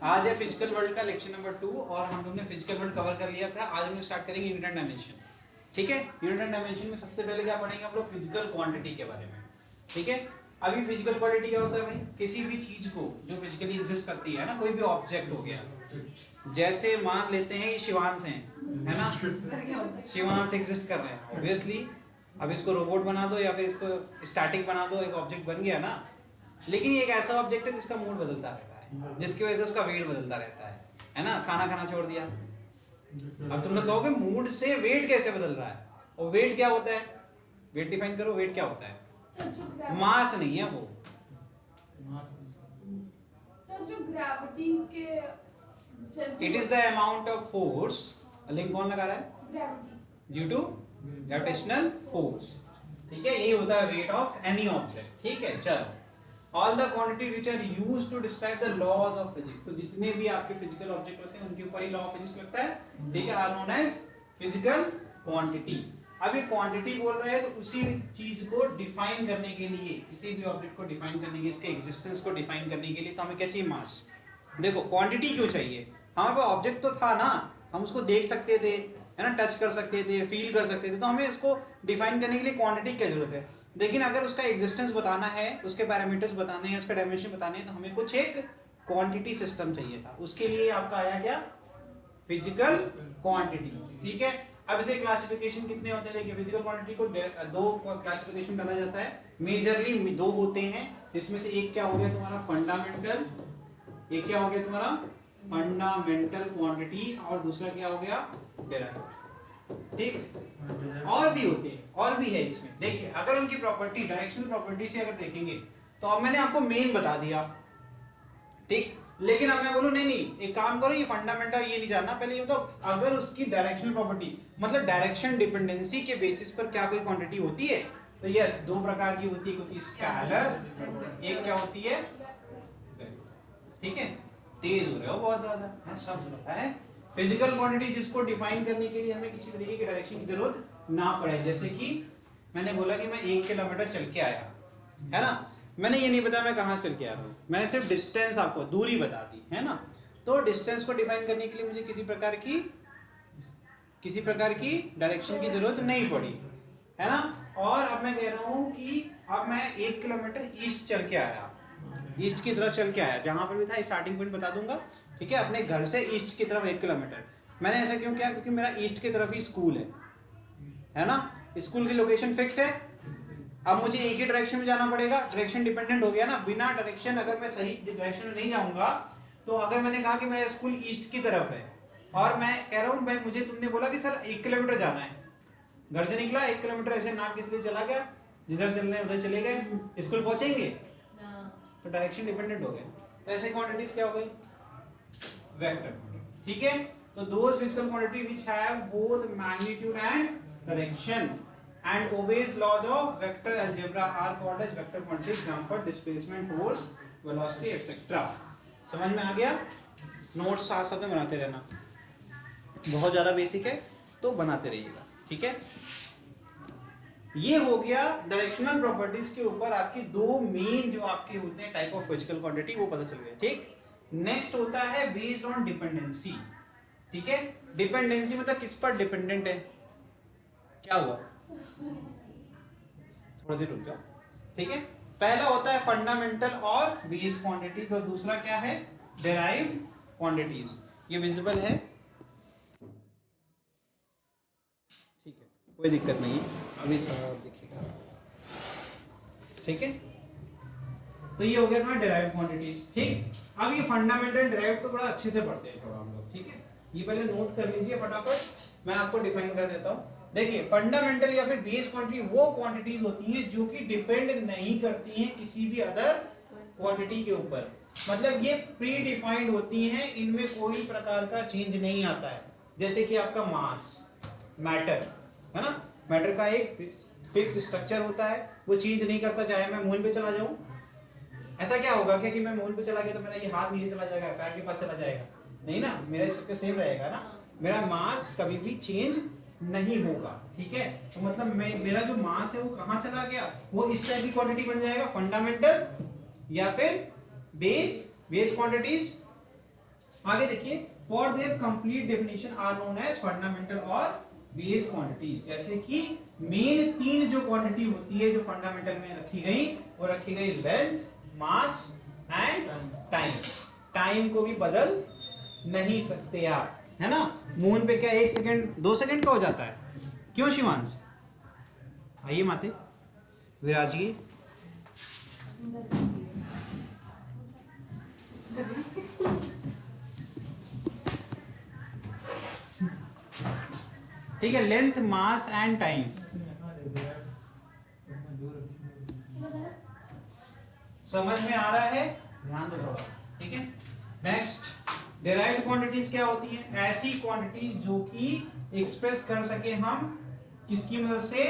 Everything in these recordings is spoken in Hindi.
आज है फिजिकल वर्ल्ड का लेक्चर नंबर 2 और हम लोग ने फिजिकल वर्ल्ड कवर कर लिया था। आज हम लोग स्टार्ट करेंगे यूनिट एंड डायमेंशन। ठीक है, यूनिट एंड डायमेंशन में सबसे पहले क्या पढ़ेंगे हम लोग, फिजिकल क्वांटिटी के बारे में। ठीक है, अभी फिजिकल क्वांटिटी क्या होता है भाई, किसी भी चीज को जो फिजिकली एग्जिस्ट करती है ना, कोई भी ऑब्जेक्ट हो गया, जैसे मान लेते हैं ये शिवांश है ना, शिवांश एग्जिस्ट कर रहे हैं ऑब्वियसली। अब इसको रोबोट बना दो या फिर इसको स्टैटिक बना दो, एक ऑब्जेक्ट बन गया ना। लेकिन ये एक ऐसा ऑब्जेक्ट है जिसका मूड बदलता रहता है, जिसकी वजह से उसका वेट बदलता रहता है ना। खाना खाना छोड़ दिया, अब तुम लोग कहोगे मूड से वेट कैसे बदल रहा है, और वेट क्या होता है, वेट डिफाइन करो, वेट क्या होता है? मास नहीं है वो, सर जो ग्रेविटी के it is the amount of force. Link कौन लगा रहा है? Gravity due to gravitational force. ठीक है, यही होता है वेट ऑफ एनी ऑब्जेक्ट। ठीक है, चलो, all the quantity which are used to describe the laws of physics. तो जितने भी आपके फिजिकल ऑब्जेक्ट होते हैं उनके ऊपर ही लॉ ऑफ फिजिक्स लगता है। ठीक है, are known as physical quantity. अब ये क्वांटिटी बोल रहे हैं तो उसी चीज को डिफाइन करने के लिए, किसी भी ऑब्जेक्ट को डिफाइन करने के लिए, इसके एग्जिस्टेंस को डिफाइन करने के लिए तो हमें क्या चाहिए? मास। देखो क्वांटिटी क्यों चाहिए, हमारे पास ऑब्जेक्ट तो था ना, हम उसको देख सकते थे, है ना, टच कर सकते थे, फील कर सकते थे, तो हमें इसको डिफाइन करने के लिए क्वांटिटी की जरूरत है। लेकिन अगर उसका एग्जिस्टेंस बताना है, उसके पैरामीटर्स बताने हैं, उसका डायमेंशन बताने हैं, तो हमें कुछ एक क्वांटिटी सिस्टम चाहिए था। उसके लिए आपका आया क्या? Physical quantity. ठीक है, अब इसे क्लासिफिकेशन कितने होते हैं? देखिए, फिजिकल क्वांटिटी को दो क्लासिफिकेशन डाला जाता है, मेजरली दो होते हैं। इसमें से एक क्या हो गया तुम्हारा? फंडामेंटल। एक क्या हो गया तुम्हारा? Fundamental quantity. और दूसरा क्या हो गया? डेराइव्ड। ठीक, और भी होते हैं, और भी है इसमें। देखिए, अगर उनकी प्रॉपर्टी, डायरेक्शनल प्रॉपर्टी से अगर देखेंगे तो अब मैंने आपको मेन बता दिया, ठीक। लेकिन अब मैं बोलूं नहीं नहीं, एक काम करो, ये फंडामेंटल ये नहीं जानना, पहले ये बताओ अगर उसकी डायरेक्शनल प्रॉपर्टी, मतलब डायरेक्शन डिपेंडेंसी के बेसिस पर क्या कोई क्वांटिटी होती है? तो यस, दो प्रकार की होती है, एक होती है स्केलर, एक क्या होती है? ठीक है, तेज हो रहे हो बहुत ज्यादा, सब पता है। फिजिकल क्वांटिटी जिसको डिफाइन करने के लिए हमें किसी तरीके की डायरेक्शन की जरूरत ना पड़े, जैसे कि मैंने बोला कि मैं 1 किलोमीटर चल के आया, है ना, मैंने ये नहीं बताया मैं कहाँ चल के आ रहा हूँ, मैंने सिर्फ डिस्टेंस आपको, दूरी बता दी, है ना। तो डिस्टेंस को डिफाइन करने के लिए मुझे किसी प्रकार की डायरेक्शन की जरूरत नहीं पड़ी, है ना। और अब मैं कह रहा हूँ कि अब मैं 1 किलोमीटर ईस्ट चल के आया, ईस्ट की तरफ चल के आया, जहां पर भी था स्टार्टिंग पॉइंट बता दूंगा। ठीक है, अपने घर से ईस्ट की तरफ 1 किलोमीटर। मैंने ऐसा क्यों किया? क्योंकि मेरा ईस्ट की तरफ ही स्कूल है ना, स्कूल की लोकेशन फिक्स है। अब मुझे एक ही डायरेक्शन में जाना पड़ेगा, डायरेक्शन डिपेंडेंट हो गया ना। बिना डायरेक्शन, अगर मैं सही डायरेक्शन में नहीं जाऊंगा, तो अगर मैंने कहा कि मेरा स्कूल ईस्ट की तरफ है और मैं कह रहा हूँ भाई, मुझे तुमने बोला कि सर 1 किलोमीटर जाना है, घर से निकला 1 किलोमीटर ऐसे नाक के लिए चला गया, जिधर चलने उधर चले गए, स्कूल पहुंचेंगे? तो डायरेक्शन डिपेंडेंट हो गए। तो ऐसे क्वांटिटीज क्या हो गई? वेक्टर। ठीक है, तो those physical quantity which have both magnitude and direction and obeys laws of vector algebra are called as vector quantities. Example, displacement, force, velocity, etc. समझ में आ गया? नोट्स साथ साथ में बनाते रहना, बहुत ज्यादा बेसिक है तो बनाते रहिएगा। ठीक है, ये हो गया डायरेक्शनल प्रॉपर्टीज के ऊपर आपकी दो मेन जो आपके होते हैं टाइप ऑफ फिजिकल क्वांटिटी, वो पता चल गए। ठीक, नेक्स्ट होता है बेस्ड ऑन डिपेंडेंसी। ठीक है, डिपेंडेंसी मतलब किस पर डिपेंडेंट है? क्या हुआ? थोड़ा देर रुक जाओ। ठीक है, पहला होता है फंडामेंटल और बेस क्वांटिटीज, और दूसरा क्या है? Derived quantities. ये विजिबल है? ठीक है, कोई दिक्कत नहीं है, अभी सब दिखेगा। ठीक है, तो ये हो गया तुम्हारा डेराइव्ड क्वांटिटीज। ठीक, अब ये फंडामेंटल डेराइव्ड को बड़ा अच्छे से पढ़ते हैं थोड़ा हम लोग। ठीक है, ये पहले नोट कर लीजिए फटाफट, मैं आपको डिफाइन कर देता हूँ। देखिए, फंडामेंटल या फिर बेस क्वांटिटी वो क्वांटिटीज होती हैं जो कि डिपेंड नहीं करती हैं किसी भी अदर क्वांटिटी के ऊपर, मतलब ये प्री डिफाइंड होती हैं, इनमें कोई प्रकार का चेंज नहीं आता है। जैसे कि आपका मास, मैटर, है ना, मैटर का एक फिक्स स्ट्रक्चर होता है, वो चेंज नहीं करता, चाहे मैं मून पे चला जाऊं। ऐसा क्या होगा क्या कि मैं मून पे चला गया तो मेरा ये हाथ नीचे चला जाएगा, पैर के पास चला जाएगा? नहीं ना, मेरा इसके सेम रहेगा ना, मेरा मास कभी भी चेंज नहीं होगा। ठीक है, तो मतलब मेरा जो मास है वो कहां चला गया? वो इस टाइप की क्वांटिटी बन जाएगा, फंडामेंटल या फिर बेस क्वांटिटीज, आगे देखिए, for their complete definition are known as fundamental और बेस क्वांटिटीज। जैसे कि मेन तीन जो क्वांटिटी होती है जो फंडामेंटल में रखी गई, वो रखी गई length, mass and time. Time को भी बदल नहीं सकते आप, है ना। मून पे क्या 1 सेकंड 2 सेकंड का हो जाता है? क्यों शिवांश? आइए माते विराज जी। ठीक है, लेंथ, मास एंड टाइम। समझ में आ रहा है? ध्यान दो थोड़ा, ठीक है। नेक्स्ट, डिराइव्ड क्वांटिटीज क्या होती हैं? ऐसी क्वांटिटीज जो कि एक्सप्रेस कर सके हम किसकी मदद से?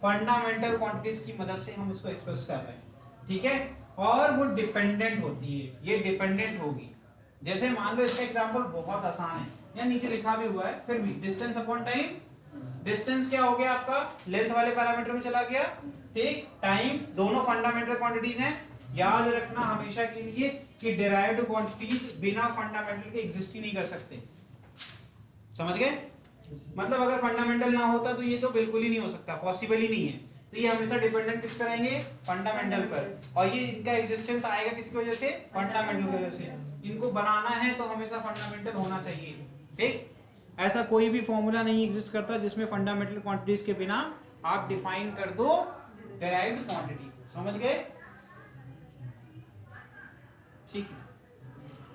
फंडामेंटल क्वांटिटीज की मदद से हम उसको एक्सप्रेस कर रहे हैं, ठीक है। और वो डिपेंडेंट होती है, ये डिपेंडेंट होगी। जैसे मान लो, इसका एग्जांपल बहुत आसान है, यहाँ नीचे लिखा भी हुआ है, फिर भी डिस्टेंस अपॉन टाइम। डिस्टेंस क्या हो गया आपका? लेंथ वाले पैरामीटर में चला गया, ठीक। टाइम, दोनों फंडामेंटल क्वांटिटीज हैं। याद रखना हमेशा के लिए कि डिराइव्ड क्वांटिटीज बिना फंडामेंटल के एग्जिस्ट ही नहीं कर सकते। समझ गए? मतलब अगर फंडामेंटल ना होता तो ये तो बिल्कुल ही नहीं हो सकता, पॉसिबल ही नहीं है। तो ये हमेशा डिपेंडेंट किस पर रहेंगे? फंडामेंटल पर। और ये इनका एग्जिस्टेंस आएगा किसकी वजह से? फंडामेंटल की वजह से। इनको बनाना है तो हमेशा फंडामेंटल होना चाहिए, ठीक। ऐसा कोई भी फॉर्मूला नहीं एग्जिस्ट करता जिसमें फंडामेंटल क्वांटिटीज के बिना आप डिफाइन कर दो डिराइव्ड क्वांटिटी। समझ गए? ठीक है,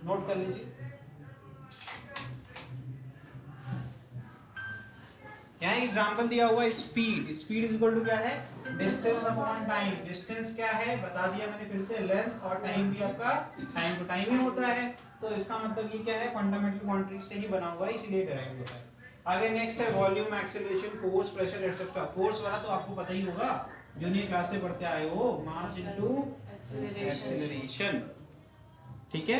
नोट कर लीजिए। यहाँ एग्जांपल दिया हुआ है speed. Speed is equal to क्या है? Distance upon time. डिस्टेंस क्या है बता दिया मैंने फिर से, लेंथ, और टाइम भी आपका टाइम टू टाइम ही होता है। तो इसका मतलब ये क्या है? फंडामेंटल क्वांटिटीज से ही बना हुआ है, इसीलिए डिराइव होता है। आगे नेक्स्ट है volume, acceleration, force, pressure etcetera. Force वाला तो आपको पता ही होगा, जूनियर क्लास से पढ़ते आए हो, मास इनटू एक्सेलरेशन, ठीक है।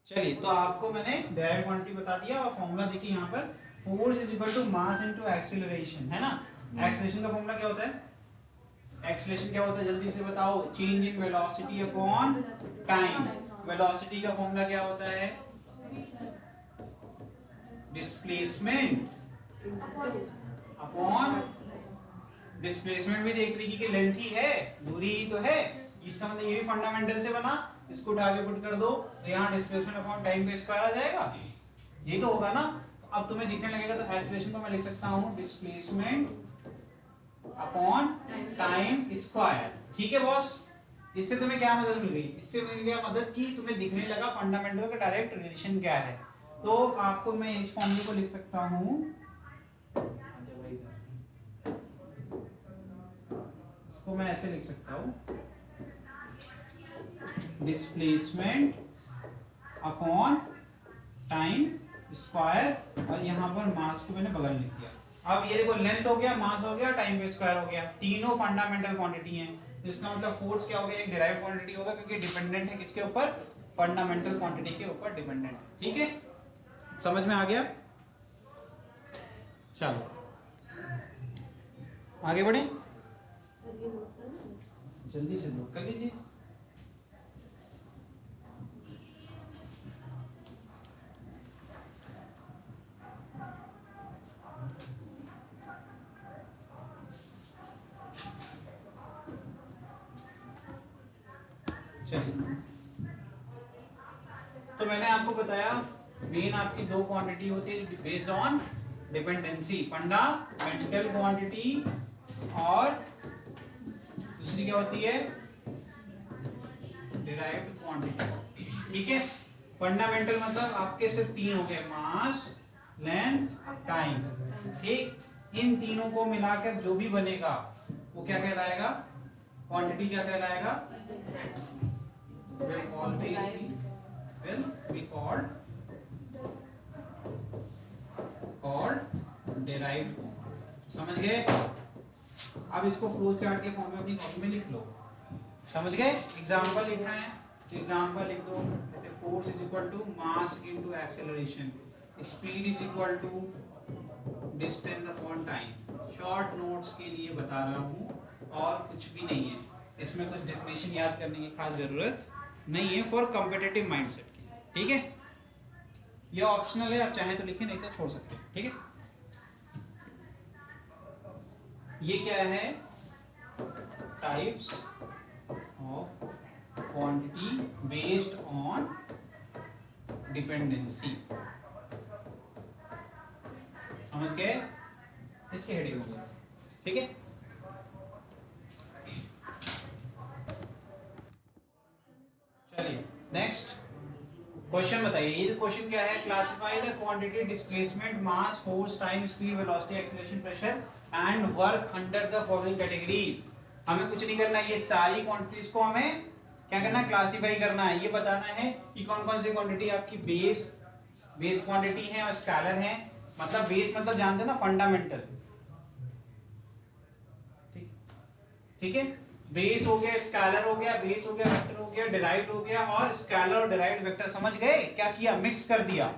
चलिए, तो आपको मैंने डायरेक्ट क्वांटिटी बता दिया और फॉर्मूला देखिए यहाँ पर, force is equal to mass into acceleration, है ना। एक्सेलरेशन का फॉर्मूला क्या होता है? एक्सेलरेशन क्या होता है जल्दी से बताओ? Change in velocity upon time. Velocity का फॉर्मूला क्या होता है? डिस्प्लेसमेंट अपॉन, डिस्प्लेसमेंट भी देख रही कि लेंथ ही है, दूरी ही तो है। इसका मतलब ये भी फंडामेंटल से बना, इसको उठा के पुट कर दो तो यहाँ डिस्प्लेसमेंट अपॉन टाइम का स्क्वायर आ जाएगा, ये तो होगा ना। तो अब तुम्हें दिखने लगेगा, तो एक्सेलरेशन को मैं लिख सकता हूँ डिस्प्लेसमेंट अपॉन टाइम स्क्वायर, ठीक है बॉस। इससे तुम्हें क्या मदद मिल गई? इससे मिल गया मदद कि तुम्हें दिखने लगा फंडामेंटल का डायरेक्ट रिलेशन क्या है। तो आपको मैं इस फॉर्मूले को लिख सकता हूँ, इसको मैं ऐसे लिख सकता हूँ, डिस्प्लेसमेंट अपॉन टाइम स्क्वायर, और यहाँ पर मास को मैंने बगल लिख दिया। अब ये देखो, लेंथ हो गया, मास हो गया, टाइम का स्क्वायर हो गया, तीनों फंडामेंटल क्वांटिटी हैं। इसका मतलब फोर्स क्या हो गया? एक डिराइव्ड क्वांटिटी होगा, क्योंकि डिपेंडेंट है किसके ऊपर? फंडामेंटल क्वांटिटी के ऊपर डिपेंडेंट है, ठीक है। समझ में आ गया? चलो आगे बढ़े, जल्दी से नोट कर लीजिए। चलिए, तो मैंने आपको बताया मेन आपकी दो क्वांटिटी होती है based on dependency, fundamental quantity, और दूसरी क्या होती है? डिराइव्ड क्वांटिटी, ठीक है। फंडामेंटल मतलब आपके सिर्फ तीन हो गए, मास, लेंथ, टाइम, ठीक। इन तीनों को मिलाकर जो भी बनेगा वो क्या कहलाएगा? क्वांटिटी क्या कहलाएगा? will always be called derived form। समझ गए? अब इसको फ्लो चार्ट के फॉर्म में अपनी कॉपी में लिख लो। समझ गए? एग्जांपल लिखना है, एग्जांपल लिख दो, जैसे force is equal to mass into acceleration, speed is equal to distance upon time. Short notes के लिए बता रहा हूँ और कुछ भी नहीं है, इसमें कुछ डेफिनेशन याद करने की खास जरूरत नहीं है, फॉर कॉम्पिटिटिव माइंडसेट की, ठीक है, ये ऑप्शनल है, आप चाहे तो लिखें नहीं तो छोड़ सकते हैं। ठीक है, ये क्या है, types of quantity based on dependency. समझ गए, इसके हेडिंग हो गया। ठीक है, चलिए नेक्स्ट क्वेश्चन बताइए। ये क्वेश्चन क्या है, classify the quantity, displacement, mass, force, time, speed, velocity, acceleration, pressure and work under the following categories. हमें कुछ नहीं करना है, ये सारी क्वांटिटीज को हमें क्या करना है, क्लासिफाई करना है। ये बताना है कि कौन कौन सी क्वांटिटी आपकी बेस क्वांटिटी है और स्केलर है। मतलब बेस मतलब जानते हो ना, फंडामेंटल। ठीक है, बेस हो गया, स्केलर हो गया, बेस हो गया, वेक्टर हो गया, डिराइव्ड हो गया, और स्केलर और डिराइव्ड वेक्टर समझ गए क्या किया, मिक्स कर दिया।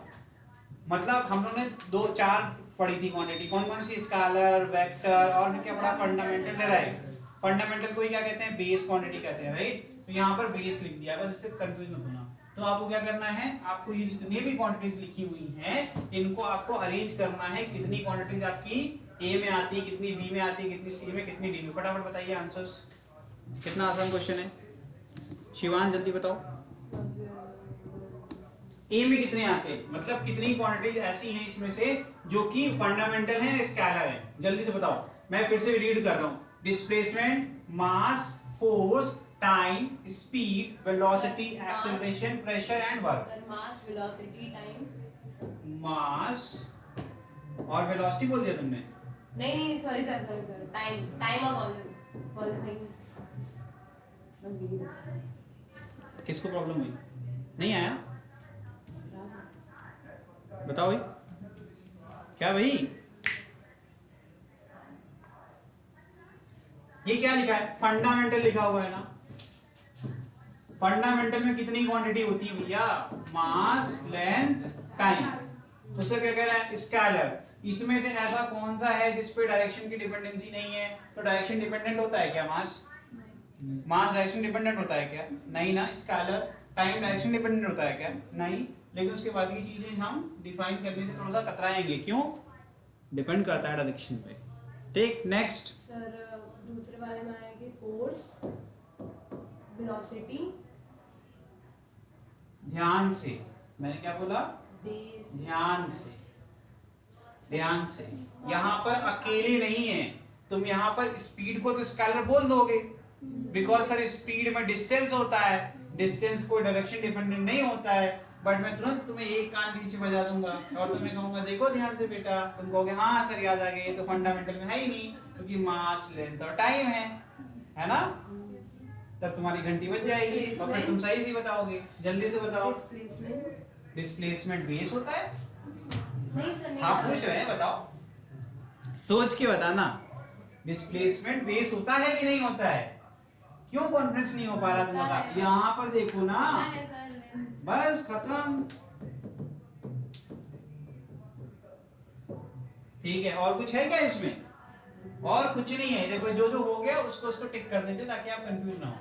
मतलब हम लोगों ने 2-4 पढ़ी थी क्वांटिटी, कौन कौन सी, स्केलर, वेक्टर, और क्या पढ़ा, फंडामेंटल, डिराइव्ड। फंडामेंटल को ही क्या कहते हैं, बेस क्वांटिटी कहते हैं, राइट। तो यहाँ पर बेस लिख दिया, बस इससे कंफ्यूज मत होना। तो आपको क्या करना है, आपको ये जितनी भी क्वांटिटीज लिखी हुई हैं, इनको आपको अरेंज करना है, कितनी क्वांटिटीज आपकी ए में आती है, कितनी बी में आती है, कितनी सी में, कितनी डी में। फटाफट बताइए आंसर्स। कितना आसान क्वेश्चन है, शिवान जल्दी बताओ। ए में कितने आते हैं, मतलब कितनी क्वांटिटीज ऐसी हैं इसमें से जो कि फंडामेंटल हैं, स्केलर हैं, जल्दी से बताओ। मैं फिर से रीड कर रहा हूं, displacement, mass, force, time, speed, velocity, acceleration, pressure and work. Mass, velocity, time. Mass और वेलोसिटी बोल दिया तुमने? नहीं, सॉरी सर, टाइम और वॉल्यूम। बस यही। किसको प्रॉब्लम हुई, नहीं आया? बताओ भाई, क्या भाई, ये क्या लिखा है, फंडामेंटल लिखा हुआ है ना। फंडामेंटल में कितनी क्वांटिटी होती है भैया, मास, लेंथ, टाइम। उससे क्या कह रहा है, स्केलर। इसमें से ऐसा कौन सा है जिस पे डायरेक्शन की डिपेंडेंसी नहीं है? तो डायरेक्शन डिपेंडेंट होता है क्या मास? मास डायरेक्शन डिपेंडेंट होता है क्या? नहीं ना। स्केलर, टाइम डायरेक्शन डिपेंडेंट होता है क्या? नहीं। लेकिन उसके बाद की चीजें हम डिफाइन करने से थोड़ा सा कतराएंगे, क्यों? डिपेंड करता है डायरेक्शन पे। ठीक, नेक्स्ट सर दूसरे वाले में आएगी फोर्स, वेलोसिटी। ध्यान से, मैंने क्या बोला, बेस। ध्यान से, ध्यान से। यहाँ पर अकेले नहीं है, तुम यहाँ पर स्पीड को तो स्केलर बोल दोगे, बिकॉज सर स्पीड में डिस्टेंस होता है, डिस्टेंस कोई डायरेक्शन डिपेंडेंट नहीं होता है। बट मैं तुरंत तुम्हें एक कान के नीचे बजा दूंगा और तुम्हें कहूंगा देखो ध्यान से बेटा, तुम कहोगे हाँ सर याद आ गया, ये तो फंडामेंटल में है ही नहीं, क्योंकि मास, लेंथ और टाइम है ना। तब तुम्हारी घंटी बज जाएगी और फिर तुम सही से बताओगे। जल्दी से बताओ। डिस्प्लेसमेंट बेस होता है? नहीं सर, नहीं। हाँ पूछ रहे हैं, बताओ, सोच के बताना। डिस्प्लेसमेंट बेस होता है कि नहीं होता है? क्यों कॉन्फिडेंस नहीं हो पा रहा तुम्हारा? यहाँ पर देखो ना, बस खत्म। ठीक है, और कुछ है क्या इसमें? और कुछ नहीं है। देखो जो जो हो गया उसको उसको टिक कर देते ताकि आप कंफ्यूज ना हो।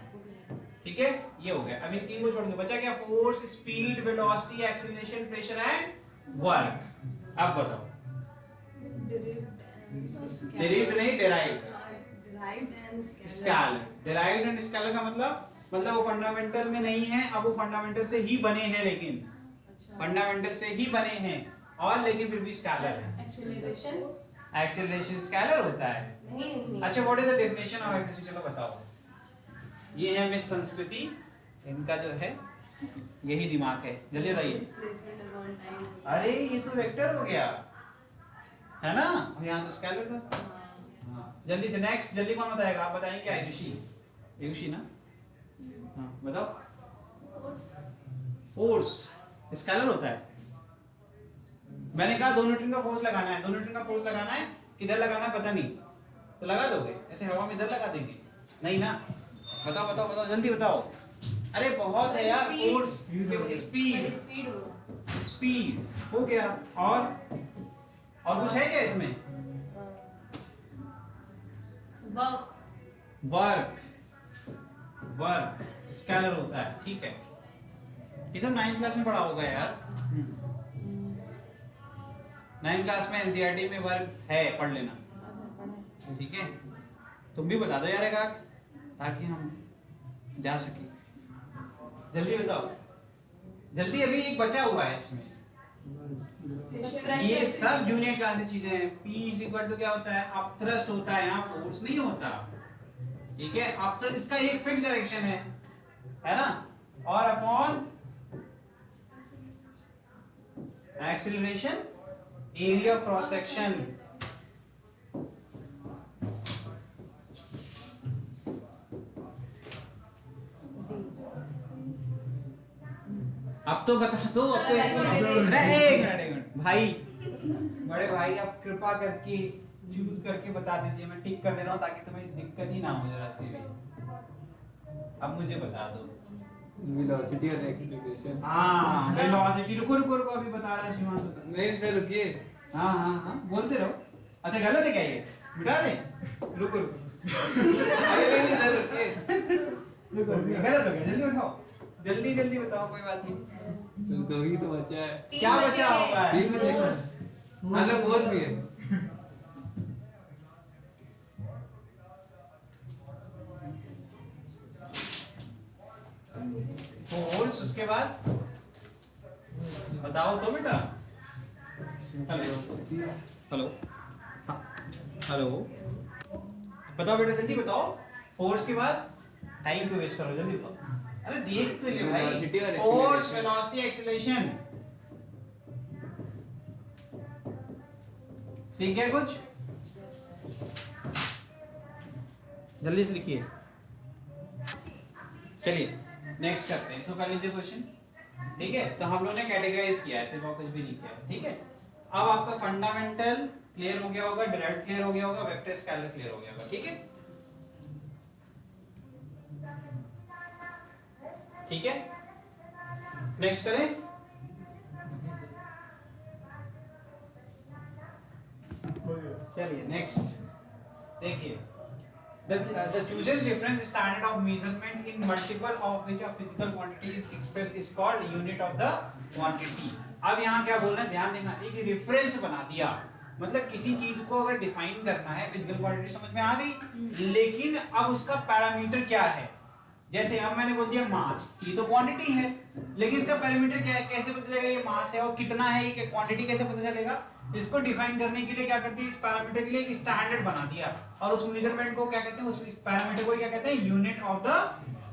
ठीक है, ये हो गया। अभी तीन को छोड़ के बचा क्या? Force, speed, velocity, acceleration, pressure and work. अब बताओ। डिराइव्ड नहीं, derived. Scalar. Derived and scalar का मतलब वो फंडामेंटल में नहीं है, अब वो फंडामेंटल से ही बने हैं, लेकिन फंडामेंटल से ही बने हैं और लेकिन फिर भी स्केलर है। एक्सेलरेशन स्केलर होता है? नहीं। अच्छा, what is the definition of acceleration? चलो बताओ। ये है मिस संस्कृति, इनका जो है यही दिमाग है। जल्दी बताइए। अरे ये तो वेक्टर हो गया है ना, और यहाँ तो स्केलर था। हाँ, जल्दी से नेक्स्ट। जल्दी कौन बताएगा? आप बताएंगे क्या? आयुषी ना? हाँ बताओ। फोर्स स्केलर होता है? मैंने कहा 2 न्यूटन का फोर्स लगाना है। 2 न्यूटन का फोर्स लगाना है, किधर लगाना है पता नहीं, तो लगा दोगे ऐसे हवा में, इधर लगा देंगे? नहीं ना। बताओ बताओ बताओ, जल्दी बताओ। अरे बहुत है यार। फोर्स, स्पीड हो गया। और कुछ है क्या इसमें? वर्क स्केलर होता है। ठीक है, ये सब 9th क्लास में पढ़ा होगा यार। 9th क्लास में एनसीईआरटी में वर्क है, पढ़ लेना। हाँ सर पढ़ा है। ठीक है, तुम भी बता दो यार एक आध, ताकि हम जा सके। जल्दी बताओ, जल्दी, अभी एक बचा हुआ है इसमें। ये सब जूनियर क्लास की चीजें हैं। P इज इक्वल टू क्या होता है, अपथ्रस्ट होता है, यहाँ फोर्स नहीं होता। ठीक है, अपथ्रस्ट इसका एक फिक्स डायरेक्शन है ना, और upon acceleration area cross section. अब तो बता दो, अब तो एक मिनट भाई, बड़े भाई आप कृपा करके चूज करके बता दीजिए, मैं टिक कर दे रहा हूँ ताकि तुम्हें दिक्कत ही ना हो जरा सी भी। अब मुझे बता दो वेलोसिटी और एक्सीलरेशन। हाँ वेलोसिटी, रुको रुको रुको, अभी बता रहा है शिवांश। नहीं सर रुकिए। हाँ हाँ हाँ बोलते रहो। अच्छा गलत है क्या ये, मिटा दे, रुको रुको। अरे नहीं सर रुकिए। गलत हो गया, जल्दी बताओ, जल्दी जल्दी बताओ, कोई बात नहीं। सर दो ही तो बचा है। क्या बचा होगा? 3 बचेगा। मतलब फोर्स भी है। फोर्स, उसके बाद बताओ तो बेटा। हेलो हाँ, हेलो बताओ बेटा, जल्दी बताओ। फोर्स के बाद टाइम क्यों वेस्ट करो, जल्दी बताओ। अरे देख तो ले Velocity भाई, और फोर्स acceleration। वेलोसिटी एक्सीलरेशन, सीख गए कुछ? जल्दी से लिखिए। चलिए नेक्स्ट करते हैं, इसको कर लीजिए क्वेश्चन। ठीक है, तो हम लोग ने कैटेगराइज किया है, सिर्फ और कुछ भी नहीं किया। ठीक है, अब आपका फंडामेंटल क्लियर हो गया होगा, डिराइव्ड क्लियर हो गया होगा, वेक्टर स्केलर क्लियर हो गया होगा। ठीक है, ठीक है, नेक्स्ट करें। चलिए नेक्स्ट देखिए, the chosen difference standard of measurement in multiple of which a physical quantity is expressed is called unit of the quantity। अब यहाँ क्या बोलना है, ध्यान देना, एक रेफरेंस बना दिया, मतलब किसी चीज को अगर डिफाइन करना है, फिजिकल क्वांटिटी समझ में आ गई, लेकिन अब उसका पैरामीटर क्या है। जैसे अब मैंने बोल दिया मास, ये तो क्वांटिटी है, लेकिन इसका पैरामीटर क्या है, कैसे पता चलेगा ये मास है और कितना है, ये क्वांटिटी कैसे पता चलेगा। इसको डिफाइन करने के लिए क्या करते हैं, इस पैरामीटर के लिए एक स्टैंडर्ड बना दिया, और उस मेजरमेंट को क्या कहते हैं, उस पैरामीटर को क्या कहते हैं, यूनिट ऑफ द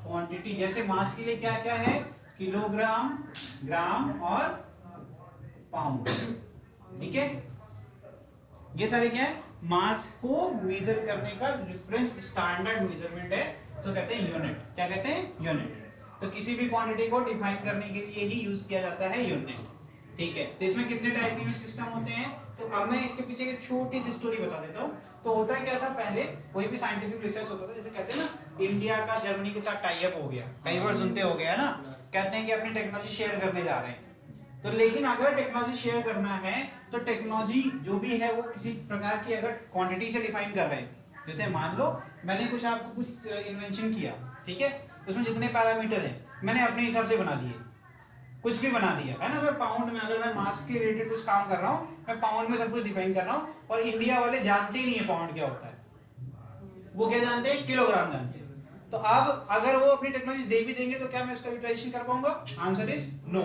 क्वांटिटी। जैसे मास के लिए क्या क्या है, किलोग्राम, ग्राम और पाउंड। ठीक है, ये सारे क्या है, मास को मेजर करने का रेफरेंस स्टैंडर्ड मेजरमेंट है, तो कहते हैं यूनिट। क्या कहते हैं, यूनिट। तो किसी भी क्वांटिटी को डिफाइन करने के लिए ही यूज किया जाता है यूनिट। ठीक है, तो इसमें कितने टाइप यूनिट सिस्टम होते हैं, तो अब मैं इसके पीछे एक छोटी सी स्टोरी बता देता हूँ। तो होता क्या था, पहले कोई भी साइंटिफिक रिसर्च होता था, जैसे कहते हैं ना, इंडिया का जर्मनी के साथ टाई अप हो गया, कई बार सुनते हो गया ना, कहते हैं कि अपनी टेक्नोलॉजी शेयर करने जा रहे हैं। तो लेकिन अगर टेक्नोलॉजी शेयर करना है, तो टेक्नोलॉजी जो भी है वो किसी प्रकार की अगर क्वांटिटी से डिफाइन कर रहे हैं। जैसे मान लो मैंने कुछ आपको कुछ इन्वेंशन किया, ठीक है, उसमें जितने पैरामीटर हैं मैंने अपने हिसाब से बना दिए, कुछ भी बना दिया है ना। मैं पाउंड में, अगर मैं मास के रिलेटेड कुछ काम कर रहा हूँ, मैं पाउंड में सब कुछ डिफाइन कर रहा हूँ, और इंडिया वाले जानते ही नहीं है पाउंड क्या होता है, वो क्या जानते हैं, किलोग्राम जानते हैं। तो अब अगर वो अपनी टेक्नोलॉजी दे भी देंगे तो क्या मैं उसका यूटिलाइजेशन कर पाऊंगा, आंसर इज नो।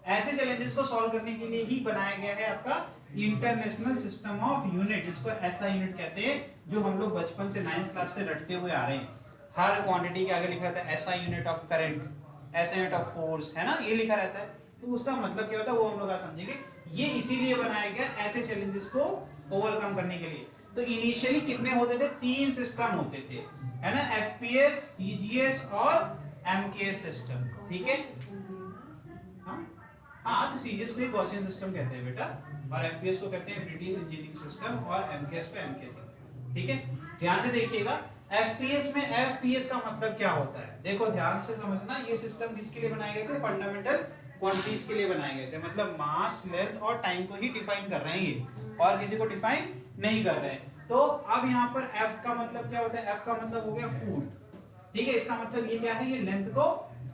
ऐसे चैलेंजेस को सॉल्व करने के लिए ही बनाया गया है आपका इंटरनेशनल सिस्टम ऑफ यूनिट, जिसको ऐसा यूनिट कहते हैं, जो हम लोग बचपन से 9th क्लास से रटते हुए आ रहे हैं। हर क्वांटिटी के आगे लिखा रहता है ऐसा यूनिट ऑफ करंट, ऐसा यूनिट ऑफ फोर्स, है ना, ये लिखा रहता है। तो उसका मतलब क्या होता है वो हम लोग आज समझेंगे। ये इसीलिए बनाया गया ऐसे चैलेंजेस को ओवरकम करने के लिए। तो इनिशियली कितने होते थे, 3 सिस्टम होते थे, है ना, एफपीएस, सीजीएस और एमकेएस सिस्टम। ठीक है, हाँ, तो सीजीएस को गॉसियन सिस्टम कहते हैं बेटा, और एफपीएस को कहते हैं ब्रिटिश इंजीनियरिंग सिस्टम, और एमकेएस को एमकेएस। ठीक है, ध्यान से देखिएगा, एफपीएस में एफपीएस का मतलब क्या होता है, देखो ध्यान से समझना। ये सिस्टम किसके लिए बनाए गए थे, फंडामेंटल क्वांटिटीज के लिए बनाए गए थे, मतलब मास, लेंथ और टाइम को ही डिफाइन कर रहे हैं ये, और किसी को डिफाइन नहीं कर रहे हैं। तो अब यहाँ पर एफ का मतलब क्या होता है, एफ का मतलब हो गया फूट। ठीक है, इसका मतलब ये क्या है, ये लेंथ को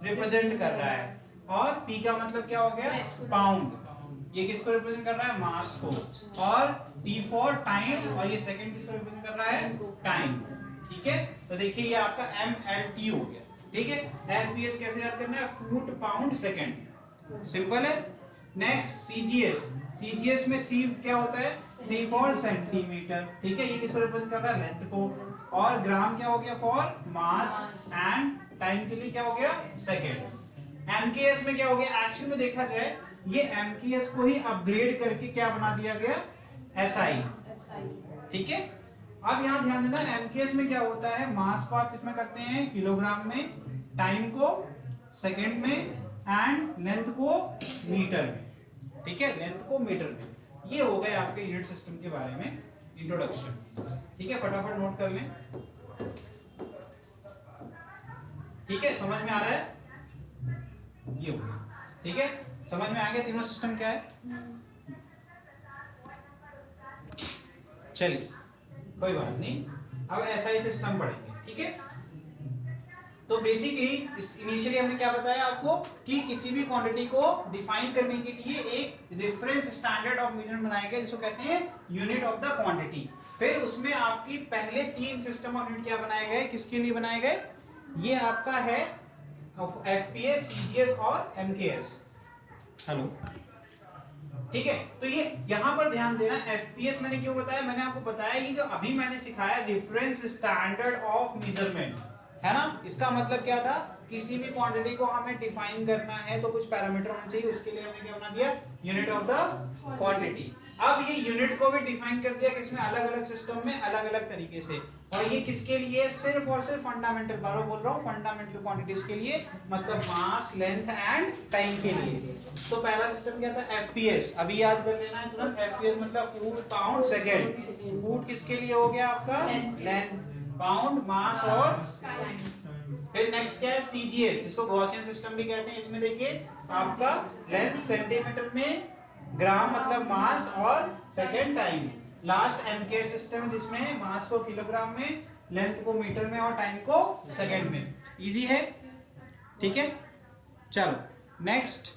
रिप्रेजेंट कर रहा है। और P का मतलब क्या हो गया, पाउंड। ये किसको रिप्रेजेंट कर रहा है, मास को। और T फॉर टाइम, और ये सेकंड किसको रिप्रेजेंट कर रहा है, टाइम। ठीक है, तो देखिए ये आपका MLT हो गया। ठीक है, FPS कैसे याद करना है, फुट पाउंड सेकंड, सिंपल है। नेक्स्ट CGS में C क्या होता है, C फॉर सेंटीमीटर। ठीक है, ये किसको रिप्रेजेंट कर रहा है, लेंथ को। और ग्राम क्या हो गया, फॉर मास। एंड टाइम के लिए क्या हो गया, सेकंड। MKS में क्या हो गया, एक्चुअल में देखा जाए ये MKS को ही अपग्रेड करके क्या बना दिया गया, SI। ठीक है, अब यहाँ ध्यान देना, MKS में क्या होता है, मास को आप किसमें करते हैं, किलोग्राम में, टाइम को सेकंड में, एंड लेंथ को मीटर में। ठीक है, लेंथ को मीटर में। ये हो गए आपके यूनिट सिस्टम के बारे में इंट्रोडक्शन। ठीक है, फटाफट नोट कर लें। ठीक है, समझ में आ रहा है, ये हो गया। ठीक है, समझ में आ गया तीनों सिस्टम क्या है। चलिए कोई बात नहीं, अब SI सिस्टम पढ़ेंगे। ठीक है, तो बेसिकली इनिशियली हमने क्या बताया आपको कि किसी भी क्वांटिटी को डिफाइन करने के लिए एक रेफरेंस स्टैंडर्ड ऑफ मेजरमेंट बनाया गया, जिसको कहते हैं यूनिट ऑफ द क्वांटिटी। फिर उसमें आपकी पहले 3 सिस्टम ऑफ यूनिट क्या बनाए गए, किसके लिए बनाए गए, ये आपका है FPS, CGS और MKS। हेलो, ठीक है, तो ये यहां पर ध्यान देना, FPS मैंने क्यों बताया, मैंने आपको बताया ये जो अभी मैंने सिखाया रेफरेंस स्टैंडर्ड ऑफ मेजरमेंट है ना, इसका मतलब क्या था, किसी भी क्वांटिटी को हमें डिफाइन करना है तो कुछ पैरामीटर होने चाहिए, उसके लिए हमने क्या बना दिया, यूनिट ऑफ द क्वांटिटी। अब ये यूनिट को भी डिफाइन कर दिया किसमें, अलग अलग सिस्टम में अलग अलग तरीके से। और ये किसके लिए, सिर्फ और सिर्फ फंडामेंटल, बार बोल रहा हूँ, फंडामेंटल क्वांटिटीज के लिए, मतलब मास, लेंथ एंड टाइम के लिए। तो पहला सिस्टम क्या था, FPS। अभी याद कर लेना है तुरंत, FPS मतलब फुट पाउंड सेकंड। फुट किसके लिए हो गया आपका, लेंथ, पाउंड मास, और फिर नेक्स्ट क्या है, CGS, जिसको गॉसियन सिस्टम भी कहते हैं। इसमें देखिए आपका लेंथ सेंटीमीटर में, ग्राम मतलब मास, और second time. Last MKS system है जिसमें मास को किलोग्राम में, लेंथ को मीटर में, और टाइम को सेकंड में। इजी है, ठीक है। चलो नेक्स्ट,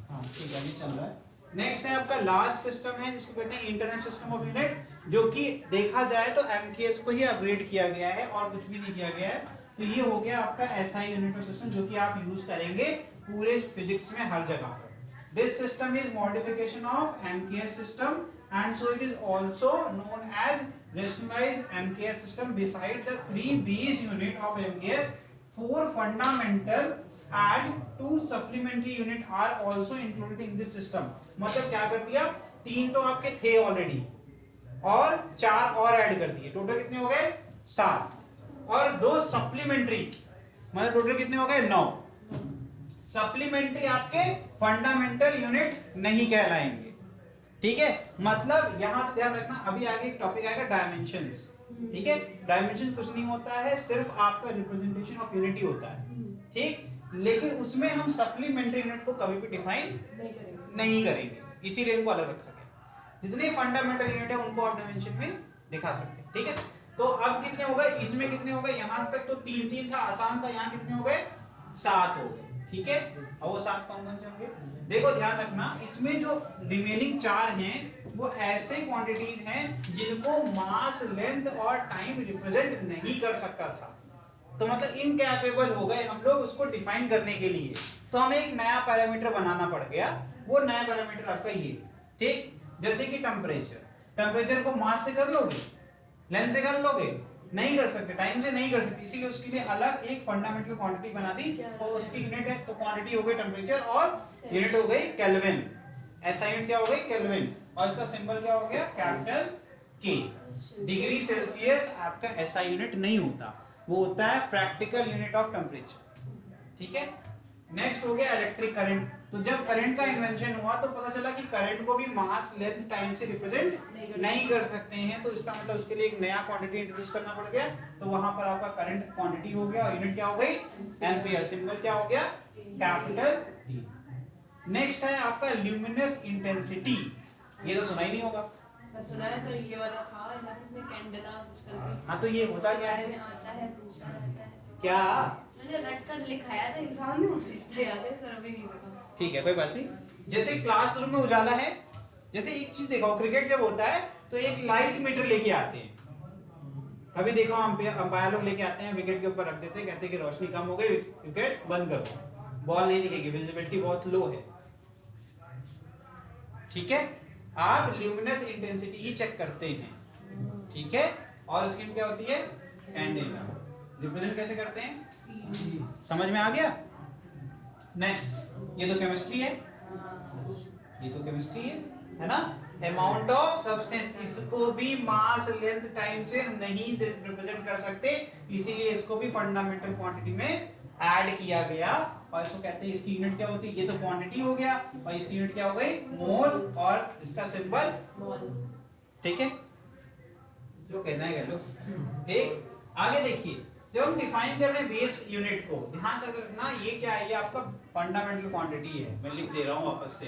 हाँ ठीक है, ये चल रहा है। नेक्स्ट है आपका लास्ट सिस्टम है जिसको कहते हैं इंटरनेट सिस्टम ऑफ यूनिट, जो कि देखा जाए तो MKS को ही अपग्रेड किया गया है और कुछ भी नहीं किया गया है। तो ये हो गया आपका SI यूनिट ऑफ सिस्टम, जो कि आप यूज करेंगे पूरे फिजिक्स में हर जगह पर। This system is modification of MKS system, and so it is also known as rationalized MKS system. Besides the 3 base unit of MKS, 4 fundamental and 2 supplementary unit are also included in this system. मतलब क्या कर दिया, 3 तो आपके थे ऑलरेडी और 4 और ऐड कर दिए, टोटल कितने हो गए 7, और 2 सप्लीमेंट्री, मतलब टोटल कितने हो गए 9। सप्लीमेंट्री आपके फंडामेंटल यूनिट नहीं कहलाएंगे, ठीक है। मतलब यहां से ध्यान रखना, अभी आगे एक टॉपिक आएगा डायमेंशंस, ठीक है। डायमेंशन कुछ नहीं होता है, सिर्फ आपका रिप्रेजेंटेशन ऑफ यूनिटी होता है, ठीक। लेकिन उसमें हम सप्लीमेंट्री यूनिट को कभी भी डिफाइन नहीं करेंगे, इसीलिए इनको अलग रखा गया। जितने फंडामेंटल यूनिट है उनको आप डायमेंशन में दिखा सकते हैं, ठीक है। तो अब कितने हो गए, इसमें कितने हो गए, यहां तक तो 3 था, आसान था। यहाँ कितने हो गए, 7 हो गए, ठीक है। और वो 7 कौन कौन से होंगे, देखो ध्यान रखना, इसमें जो रिमेनिंग 4 हैं वो ऐसे क्वांटिटीज हैं जिनको मास, लेंथ और टाइम रिप्रेजेंट नहीं कर सकता था। तो मतलब इनकैपेबल हो गए हम लोग उसको डिफाइन करने के लिए। तो हमें एक नया पैरामीटर बनाना पड़ गया, वो नया पैरामीटर आपका ये, ठीक। जैसे कि टेम्परेचर को मास से कर लोगे, लेंथ से कर लोगे, नहीं कर सकते, टाइम से नहीं कर सकते, इसीलिए उसके लिए अलग एक फंडामेंटल क्वांटिटी बना दी, और उसकी यूनिट है, तो क्वांटिटी हो गई टेम्परेचर और यूनिट हो गई केल्विन। ऐसा यूनिट क्या हो गई, केल्विन, और इसका सिंबल क्या हो गया, कैपिटल के। डिग्री सेल्सियस आपका ऐसा यूनिट नहीं होता, वो होता है प्रैक्टिकल यूनिट ऑफ टेम्परेचर, ठीक है। नेक्स्ट हो गया इलेक्ट्रिक करंट। तो जब करंट का इन्वेंशन हुआ तो पता चला कि करंट को भी मास, लेंथ, टाइम से रिप्रेजेंट नहीं कर सकते हैं, तो इसका मतलब उसके लिए एक नया क्वांटिटी इंट्रोड्यूस करना पड़ गया। तो वहां पर आपका करंट क्वांटिटी हो गया, और यूनिट क्या हो गई, एम्पियर, सिंबल क्या हो गया, कैपिटल टी। नेक्स्ट है आपका ल्यूमिनस इंटेंसिटी, ये तो सुना ही नहीं होगा, सुना है सर, ये वाला था इलेक्ट्रिक में कैंडेला कुछ करके। हाँ, तो ये होता क्या है, आता है, पूछा रहता है क्या मैंने रट कर लिखाया था एग्जाम में, मुझे इतना याद है सर, अभी नहीं पता। ठीक है, कोई बात नहीं। जैसे क्लासरूम में उजाला है, जैसे एक चीज देखो, क्रिकेट जब होता है तो एक लाइट मीटर लेके आते हैं। कभी देखो अंपायर लोग लेके आते हैं, विकेट के ऊपर रख देते हैं, कहते हैं कि रोशनी कम हो गई, विकेट बंद करो, बॉल नहीं दिखेगी, विजिबिलिटी बहुत लो है। ठीक है, आप ल्यूमिनस इंटेंसिटी ही चेक करते हैं। ठीक है, और स्क्रीन क्या होती है? कैंडेला। रिप्रेजेंट कैसे करते हैं? समझ में आ गया? नेक्स्ट, ये तो केमिस्ट्री है, ये तो केमिस्ट्री है ना? अमाउंट ऑफ सब्सटेंस, इसको भी मास लेंथ टाइम से नहीं रिप्रेजेंट कर सकते, इसीलिए इसको भी फंडामेंटल क्वांटिटी में ऐड किया गया। और इसको कहते हैं, इसकी यूनिट क्या होती है? ये तो क्वांटिटी हो गया, और इसकी यूनिट क्या हो गई? मोल, और इसका सिंबल मोल। ठीक है, जो कहना है कह लो। ठीक, आगे देखिए, जब हम डिफाइन कर रहे हैं बेस यूनिट को, ध्यान से रखना, ये क्या है? ये आपका फंडामेंटल क्वांटिटी है। मैं लिख दे रहा हूँ वापस से,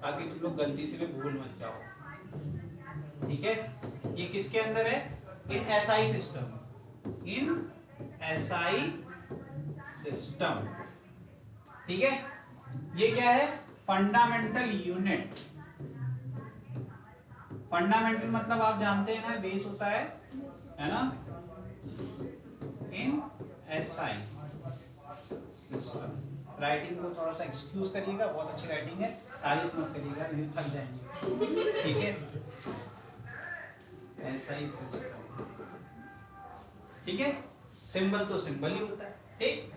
ताकि तुम लोग गलती से भी भूल मत जाओ। ठीक है, ये किसके अंदर है? In SI system, in SI system. ठीक है, ये क्या है? Fundamental unit. फंडामेंटल मतलब आप जानते हैं ना, बेस होता है ना? In SI system. राइटिंग को थोड़ा सा एक्सक्यूज करिएगा, बहुत अच्छी राइटिंग है, तारीफ मत करिएगा, नहीं थक जाएंगे। ठीक है, एसआई सिस्टम। ठीक है, सिंबल तो सिंबल ही होता है। ठीक,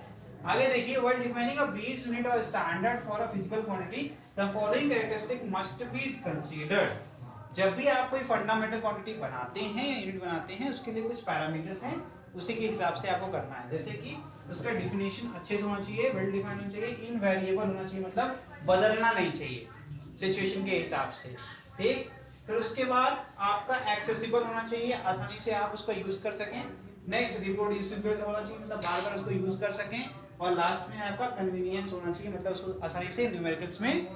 आगे देखिए, while defining a base unit और standard for a physical quantity the following characteristic must be considered. जब भी आप कोई फंडामेंटल क्वांटिटी बनाते हैं या यूनिट बनाते हैं, उसके लिए कुछ पैरामीटर्स हैं, उसी के हिसाब से आपको करना है। जैसे कि उसका डिफिनेशन अच्छे से होना चाहिए, वेल डिफाइंड होना चाहिए, इनवेरिएबल होना चाहिए, मतलब बदलना नहीं चाहिए सिचुएशन के हिसाब से। ठीक, फिर उसके बाद आपका एक्सेसिबल होना चाहिए, आसानी से आप उसको यूज कर सकें। नेक्स्ट, रिप्रोड्यूसिबल होना चाहिए, मतलब बार बार उसको यूज कर सकें। और लास्ट में आपका कन्वीनियंस होना चाहिए, मतलब उसको आसानी से न्यूमेरिकल्स में,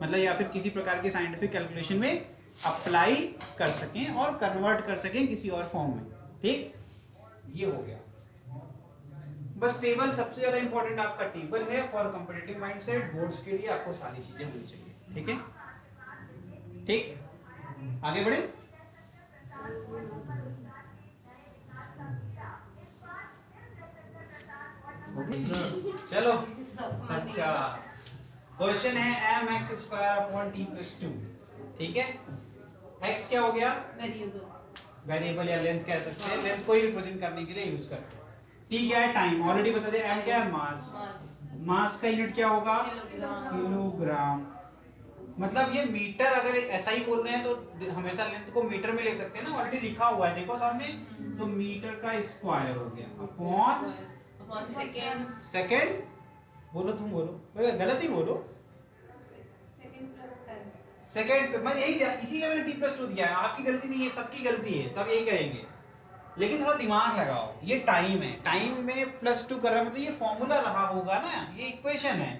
मतलब या फिर किसी प्रकार की साइंटिफिक कैलकुलेशन में अप्लाई कर सकें और कन्वर्ट कर सकें किसी और फॉर्म में। ठीक, ये हो गया। बस टेबल सबसे ज्यादा इंपॉर्टेंट आपका टेबल है फॉर कॉम्पिटिटिव माइंडसेट। बोर्ड्स के लिए आपको सारी चीजें होनी चाहिए। ठीक है, ठीक, आगे बढ़े। चलो, अच्छा, क्वेश्चन है mx²/t+2। ठीक है, x क्या हो गया? वेरिएबल। वेरिएबल या लेंथ कह सकते हैं, लेंथ को ही रिप्रेजेंट करने के लिए यूज करते हैं। t क्या है? टाइम, ऑलरेडी बता दिया। m क्या है? मास। मास का यूनिट क्या होगा? किलोग्राम। मतलब ये मीटर, अगर ऐसा ही बोल रहे हैं तो हमेशा लेंथ को मीटर में ले सकते हैं ना, ऑलरेडी लिखा हुआ है, देखो सामने। तो मीटर का स्क्वायर हो गया अपॉन सेकेंड। बोलो, तुम बोलो, गलत ही बोलो। सेकेंड, मैं यही इसी का मैंने t+2 दिया है, आपकी गलती नहीं है, सबकी गलती है, सब यही करेंगे। लेकिन थोड़ा दिमाग लगाओ, ये टाइम है, टाइम में +2 कर रहा है, मतलब ये फॉर्मूला रहा होगा ना, ये इक्वेशन है,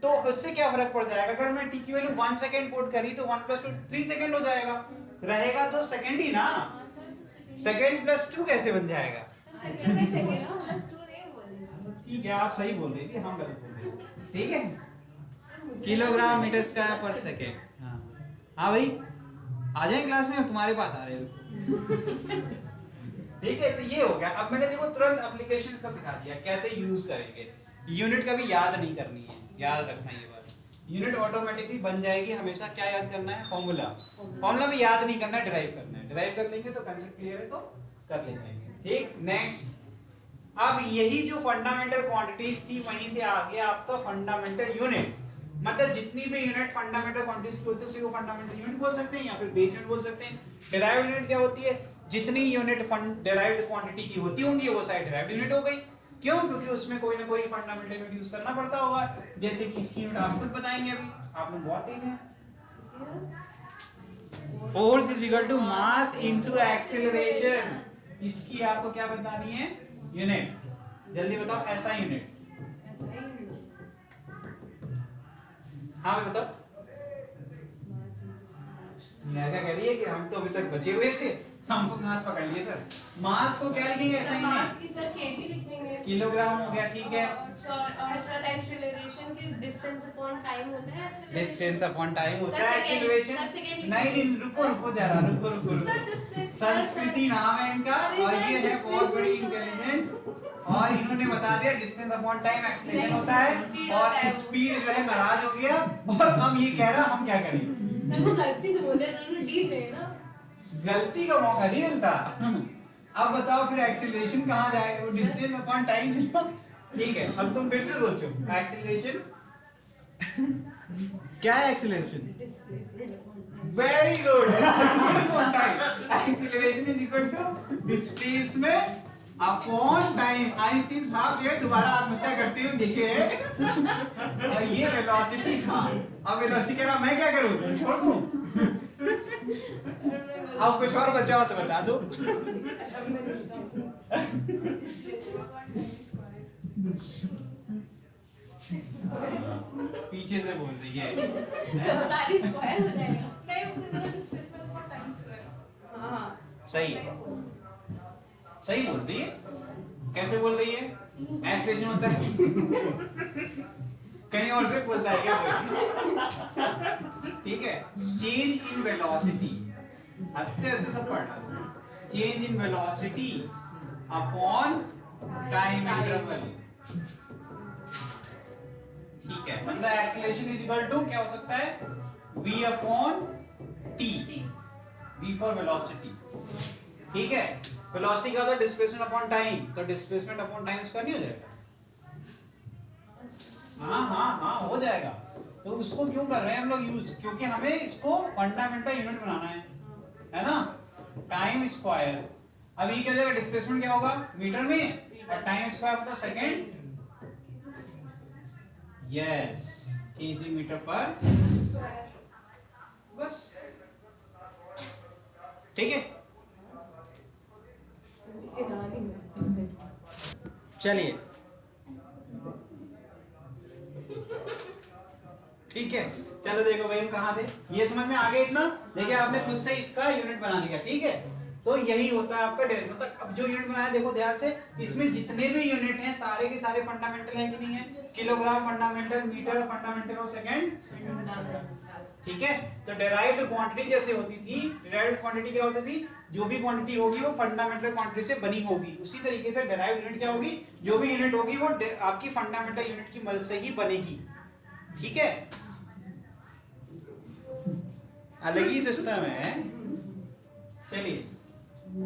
तो उससे क्या फर्क पड़ जाएगा? अगर मैं t की वैल्यू 1 सेकंड पुट करी तो 1 + 2 3 सेकंड हो जाएगा, रहेगा तो सेकंड ही ना। सेकंड +2 कैसे बन जाएगा? ठीक है, आप सही बोल रही थी, हम गलत बोल रहे थे। ठीक है, किलोग्राम मीटर स्क्वायर पर सेकेंड। हाँ भाई, आ जाए क्लास में, अब तुम्हारे पास आ रहे हो। ठीक है, तो ये हो गया। अब मैंने देखो तुरंत एप्लीकेशंस का सिखा दिया, कैसे यूज करेंगे। यूनिट कभी याद नहीं करनी है, याद रखना ये बात। यूनिट ऑटोमेटिकली बन जाएगी। हमेशा क्या याद करना है? फॉर्मूला। फॉर्मूला भी याद नहीं करना, डिराइव करना है। डिराइव कर लेंगे तो कंसेप्ट क्लियर है, तो कर लेंगे। ठीक, नेक्स्ट, अब यही जो फंडामेंटल क्वांटिटीज थी, वहीं से आ गया आपका फंडामेंटल यूनिट। मतलब जितनी भी यूनिट फंडामेंटल क्वांटिटीज की होती है, उसी को फंडामेंटल यूनिट बोल सकते हैं या फिर बेस यूनिट बोल सकते हैं। डिराइव्ड यूनिट क्या होती है? जितनी यूनिट डिराइव्ड क्वांटिटी की होती होंगी, वो सारी डिराइव्ड यूनिट हो गई। क्यों? क्योंकि उसमें कोई ना कोई फंडामेंटल यूनिट यूज करना पड़ता होगा। जैसे कि इसकी यूनिट आप खुद बताएंगे, अभी आप लोग बहुत तेज हैं। Force is equal to mass into acceleration. इसकी आपको क्या बतानी है? यूनिट। जल्दी बताओ, ऐसा यूनिट। हाँ भाई बताओ। लड़का कह रही है कि हम तो अभी तक बचे हुए थे, हमको मास पकड़ लिए सर। मास को क्या लिखेंगे? ऐसा ही मास की सर केजी लिखेंगे। किलोग्राम हो गया, ठीक है। और सर एक्सीलरेशन की डिस्टेंस अपॉन टाइम होता है, डिस्टेंस अपॉन टाइम होता है दस सेकंड, एक्सीलरेशन। 10 सेकंड। नहीं, रुको जरा, रुको। सर डिस्प्लेसमेंट संस्कृति नाम है इनका, और ये है बहुत बड़ी इंटेलिजेंट, और इन्होंने बता दिया डिस्टेंस अपॉन टाइम एक्सीलरेशन होता है, और स्पीड जो है नाराज हो गया, और हम ये कह रहा हम क्या करें। सर वो गलती से बोले, उन्होंने डी से ना, गलती का मौका नहीं मिलता। अब बताओ फिर एक्सीलरेशन कहाँ जाएगा, वो डिस्टेंस अपॉन टाइम। ठीक है, अब तुम फिर से सोचो एक्सीलरेशन क्या है। Acceleration, displacement upon time. Very good, acceleration is equal to displacement upon time. Einstein साहब जो है दोबारा आत्महत्या करते हुए दिखे, और ये वेलोसिटी था। अब वेलोसिटी कह रहा मैं क्या करूं, छोड़ दूं। अब कुछ और बचा हो तो बता दो। अच्छा मैं बताऊं, डिस्प्लेसमेंट अपॉन टाइम स्क्वायर। पीछे से बोल रही है। तो बता रही स्क्वायर हो जाएगा। नहीं उसने बोला डिस्प्लेसमेंट अपॉन टाइम स्क्वायर। हाँ सही है, सही बोल रही है। कैसे बोल रही है, एक्सेलेरेशन होता है कहीं और से बोलता है क्या कोई। ठीक है, चेंज इन वेलोसिटी, हंसते हंसते सब पढ़ना। Change in velocity upon time interval. ठीक है, मतलब एक्सेलरेशन इज इक्वल टू क्या हो सकता है, v upon t, v for velocity. ठीक है, वेलोसिटी का होता है डिस्प्लेसमेंट अपॉन टाइम, तो डिस्प्लेसमेंट अपॉन टाइम इसका नहीं हो जाएगा। हाँ हो जाएगा। तो उसको क्यों कर रहे हैं हम लोग यूज, क्योंकि हमें इसको फंडामेंटल यूनिट बनाना है ना, टाइम स्क्वायर। अब ये क्या हो जाएगा, डिस्प्लेसमेंट क्या होगा मीटर में, और टाइम स्क्वायर होता है सेकंड। यस, केजी मीटर पर स्क्वायर। बस। ठीक है, चलिए ठीक है। चलो देखो भाई हम कहाँ थे, ये समझ में आ गया इतना। देखिए आपने खुद से इसका यूनिट बना लिया। ठीक है, तो यही होता है आपका डेरिवेटिव। मतलब अब जो यूनिट बनाया देखो ध्यान से, इसमें जितने भी यूनिट हैं सारे के सारे फंडामेंटल है कि नहीं है। किलोग्राम फंडामेंटल, मीटर फंडामेंटल और सेकंड। ठीक है, तो डेराइव्ड क्वांटिटी जैसे होती थी, डेराइव्ड क्वांटिटी क्या होती थी, जो भी क्वांटिटी होगी वो फंडामेंटल क्वांटिटी से बनी होगी। उसी तरीके से डेराइव्ड यूनिट क्या होगी, जो भी यूनिट होगी वो आपकी फंडामेंटल यूनिट की मदद से ही बनेगी। ठीक है, अलग ही सिस्टम है। चलिए,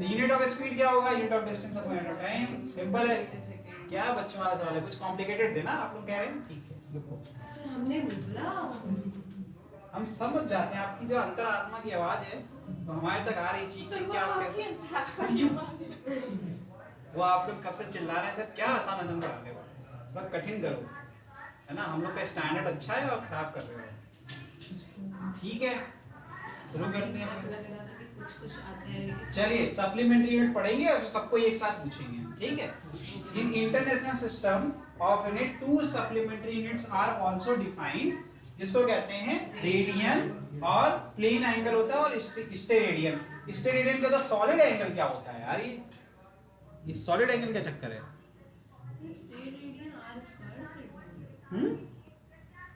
यूनिट ऑफ स्पीड क्या होगा, unit of distance upon unit of time. Simple है। क्या बच्चों वाला सवाल है, कुछ कॉम्प्लिकेटेड देना आप लोग कह रहे हैं। ठीक है, रुको, सर हमने नहीं बोला, हम समझ जाते हैं आपकी जो अंतरात्मा की आवाज है, तो हमारे तक आ रही चीज क्या आप कहते हैं। वो आप लोग कब से चिल्ला रहे हैं सर, क्या आसान आसान पढ़ा रहे हो, थोड़ा कठिन करो, है ना। हम लोग का स्टैंडर्ड अच्छा है और खराब कर रहे हो। ठीक है, शुरू करते हैं। लग रहा था कि कुछ आता है लेकिन चलिए सप्लीमेंट्री यूनिट पढ़ेंगे और सबको एक साथ पूछेंगे। ठीक है, in international system of unit two supplementary units are also defined, जिसको कहते हैं रेडियन और प्लेन एंगल होता है और स्टेरेडियन। स्टेरेडियन का तो सॉलिड एंगल क्या होता है यार, ये सॉलिड एंगल क्या चक्कर है। स्टेट रेडियन आर स्क्वायर से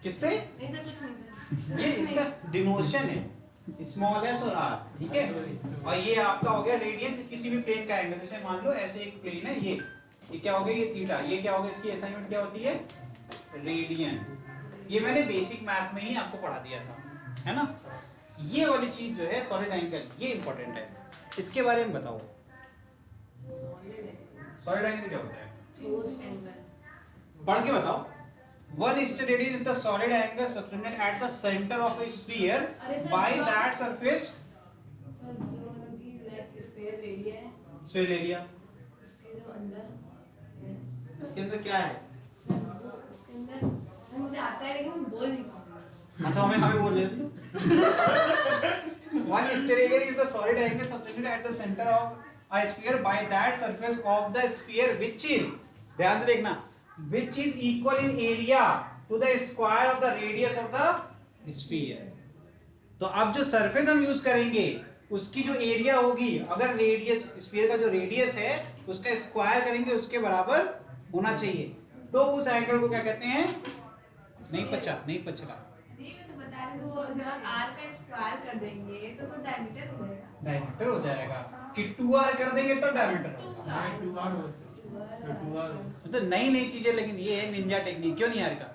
किससे, नहीं सर कुछ नहीं सर, ये इसका डिनोशन है, स्मॉल एस और आर। ठीक है, और ये आपका हो गया रेडियन, किसी भी प्लेन का एंगल। जैसे मान लो ऐसे एक प्लेन है, ये क्या हो गया, ये थीटा, ये क्या होगा, इसकी असाइनमेंट क्या होती है, रेडियन। ये मैंने बेसिक मैथ में ही आपको पढ़ा दिया था, है ना। ये वाली चीज जो है सॉलिड एंगल, ये इंपॉर्टेंट है, इसके बारे में बताओ। सॉलिड एंगल क्या होता है, क्लोज एंगल, पढ़ के बताओ। One steady is the solid angle subtended at the center of a sphere by that surface. Sir जो मतलब कि लाइक स्क्वायर ले लिया है, स्फीयर ले लिया, उसके जो अंदर है, इसके अंदर क्या है, सर वो उसके अंदर, सर मुझे आता है लेकिन मैं बोल नहीं पाऊंगा। हाँ तो हमें बोल दे। One steady is the solid angle subtended at the center of a sphere by that surface of the sphere which is, ध्यान से देखना, which is equal in area to the square of the radius of the sphere। तो अब जो सरफेस हम यूज करेंगे उसकी जो एरिया होगी, अगर रेडियस, स्फीयर का जो रेडियस है उसका स्क्वायर करेंगे उसके बराबर होना चाहिए, तो उस एंगल को क्या कहते हैं? नहीं पच रहा। नहीं मैं तो बता रही हूँ, जब आप r का स्क्वायर कर देंगे तो डायमीटर हो जाएगा। डायमीटर हो जाएगा कि 2r कर देंगे तो डायमीटर होगा। 2r तो नई चीजें, लेकिन ये है निंजा टेक्निक। क्यों नहीं आएगा?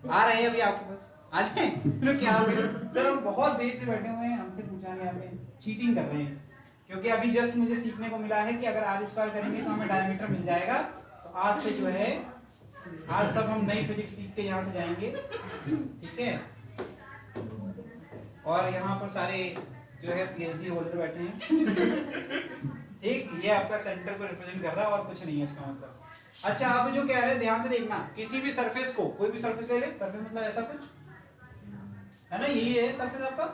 आ रहे हैं अभी आपके पास, आ जाए। फिर क्या सर हम बहुत देर से बैठे हुए हैं, हमसे पूछा नहीं आपने, चीटिंग कर रहे हैं। क्योंकि अभी जस्ट मुझे सीखने को मिला है कि अगर r स्क्वायर करेंगे तो हमें डायमीटर मिल जाएगा। तो आज से जो है, आज सब हम नई फिजिक्स सीख के यहाँ से जाएंगे, ठीक है। और यहाँ पर सारे जो है पीएचडी होल्डर बैठे हैं, ठीक। ये आपका सेंटर को रिप्रेजेंट कर रहा है और कुछ नहीं है इसका मतलब। अच्छा, आप जो कह रहे हैं ध्यान से देखना, किसी भी सरफेस को, कोई भी सरफेस ले ले, सरफेस मतलब ऐसा कुछ है ना, यही है सरफेस आपका।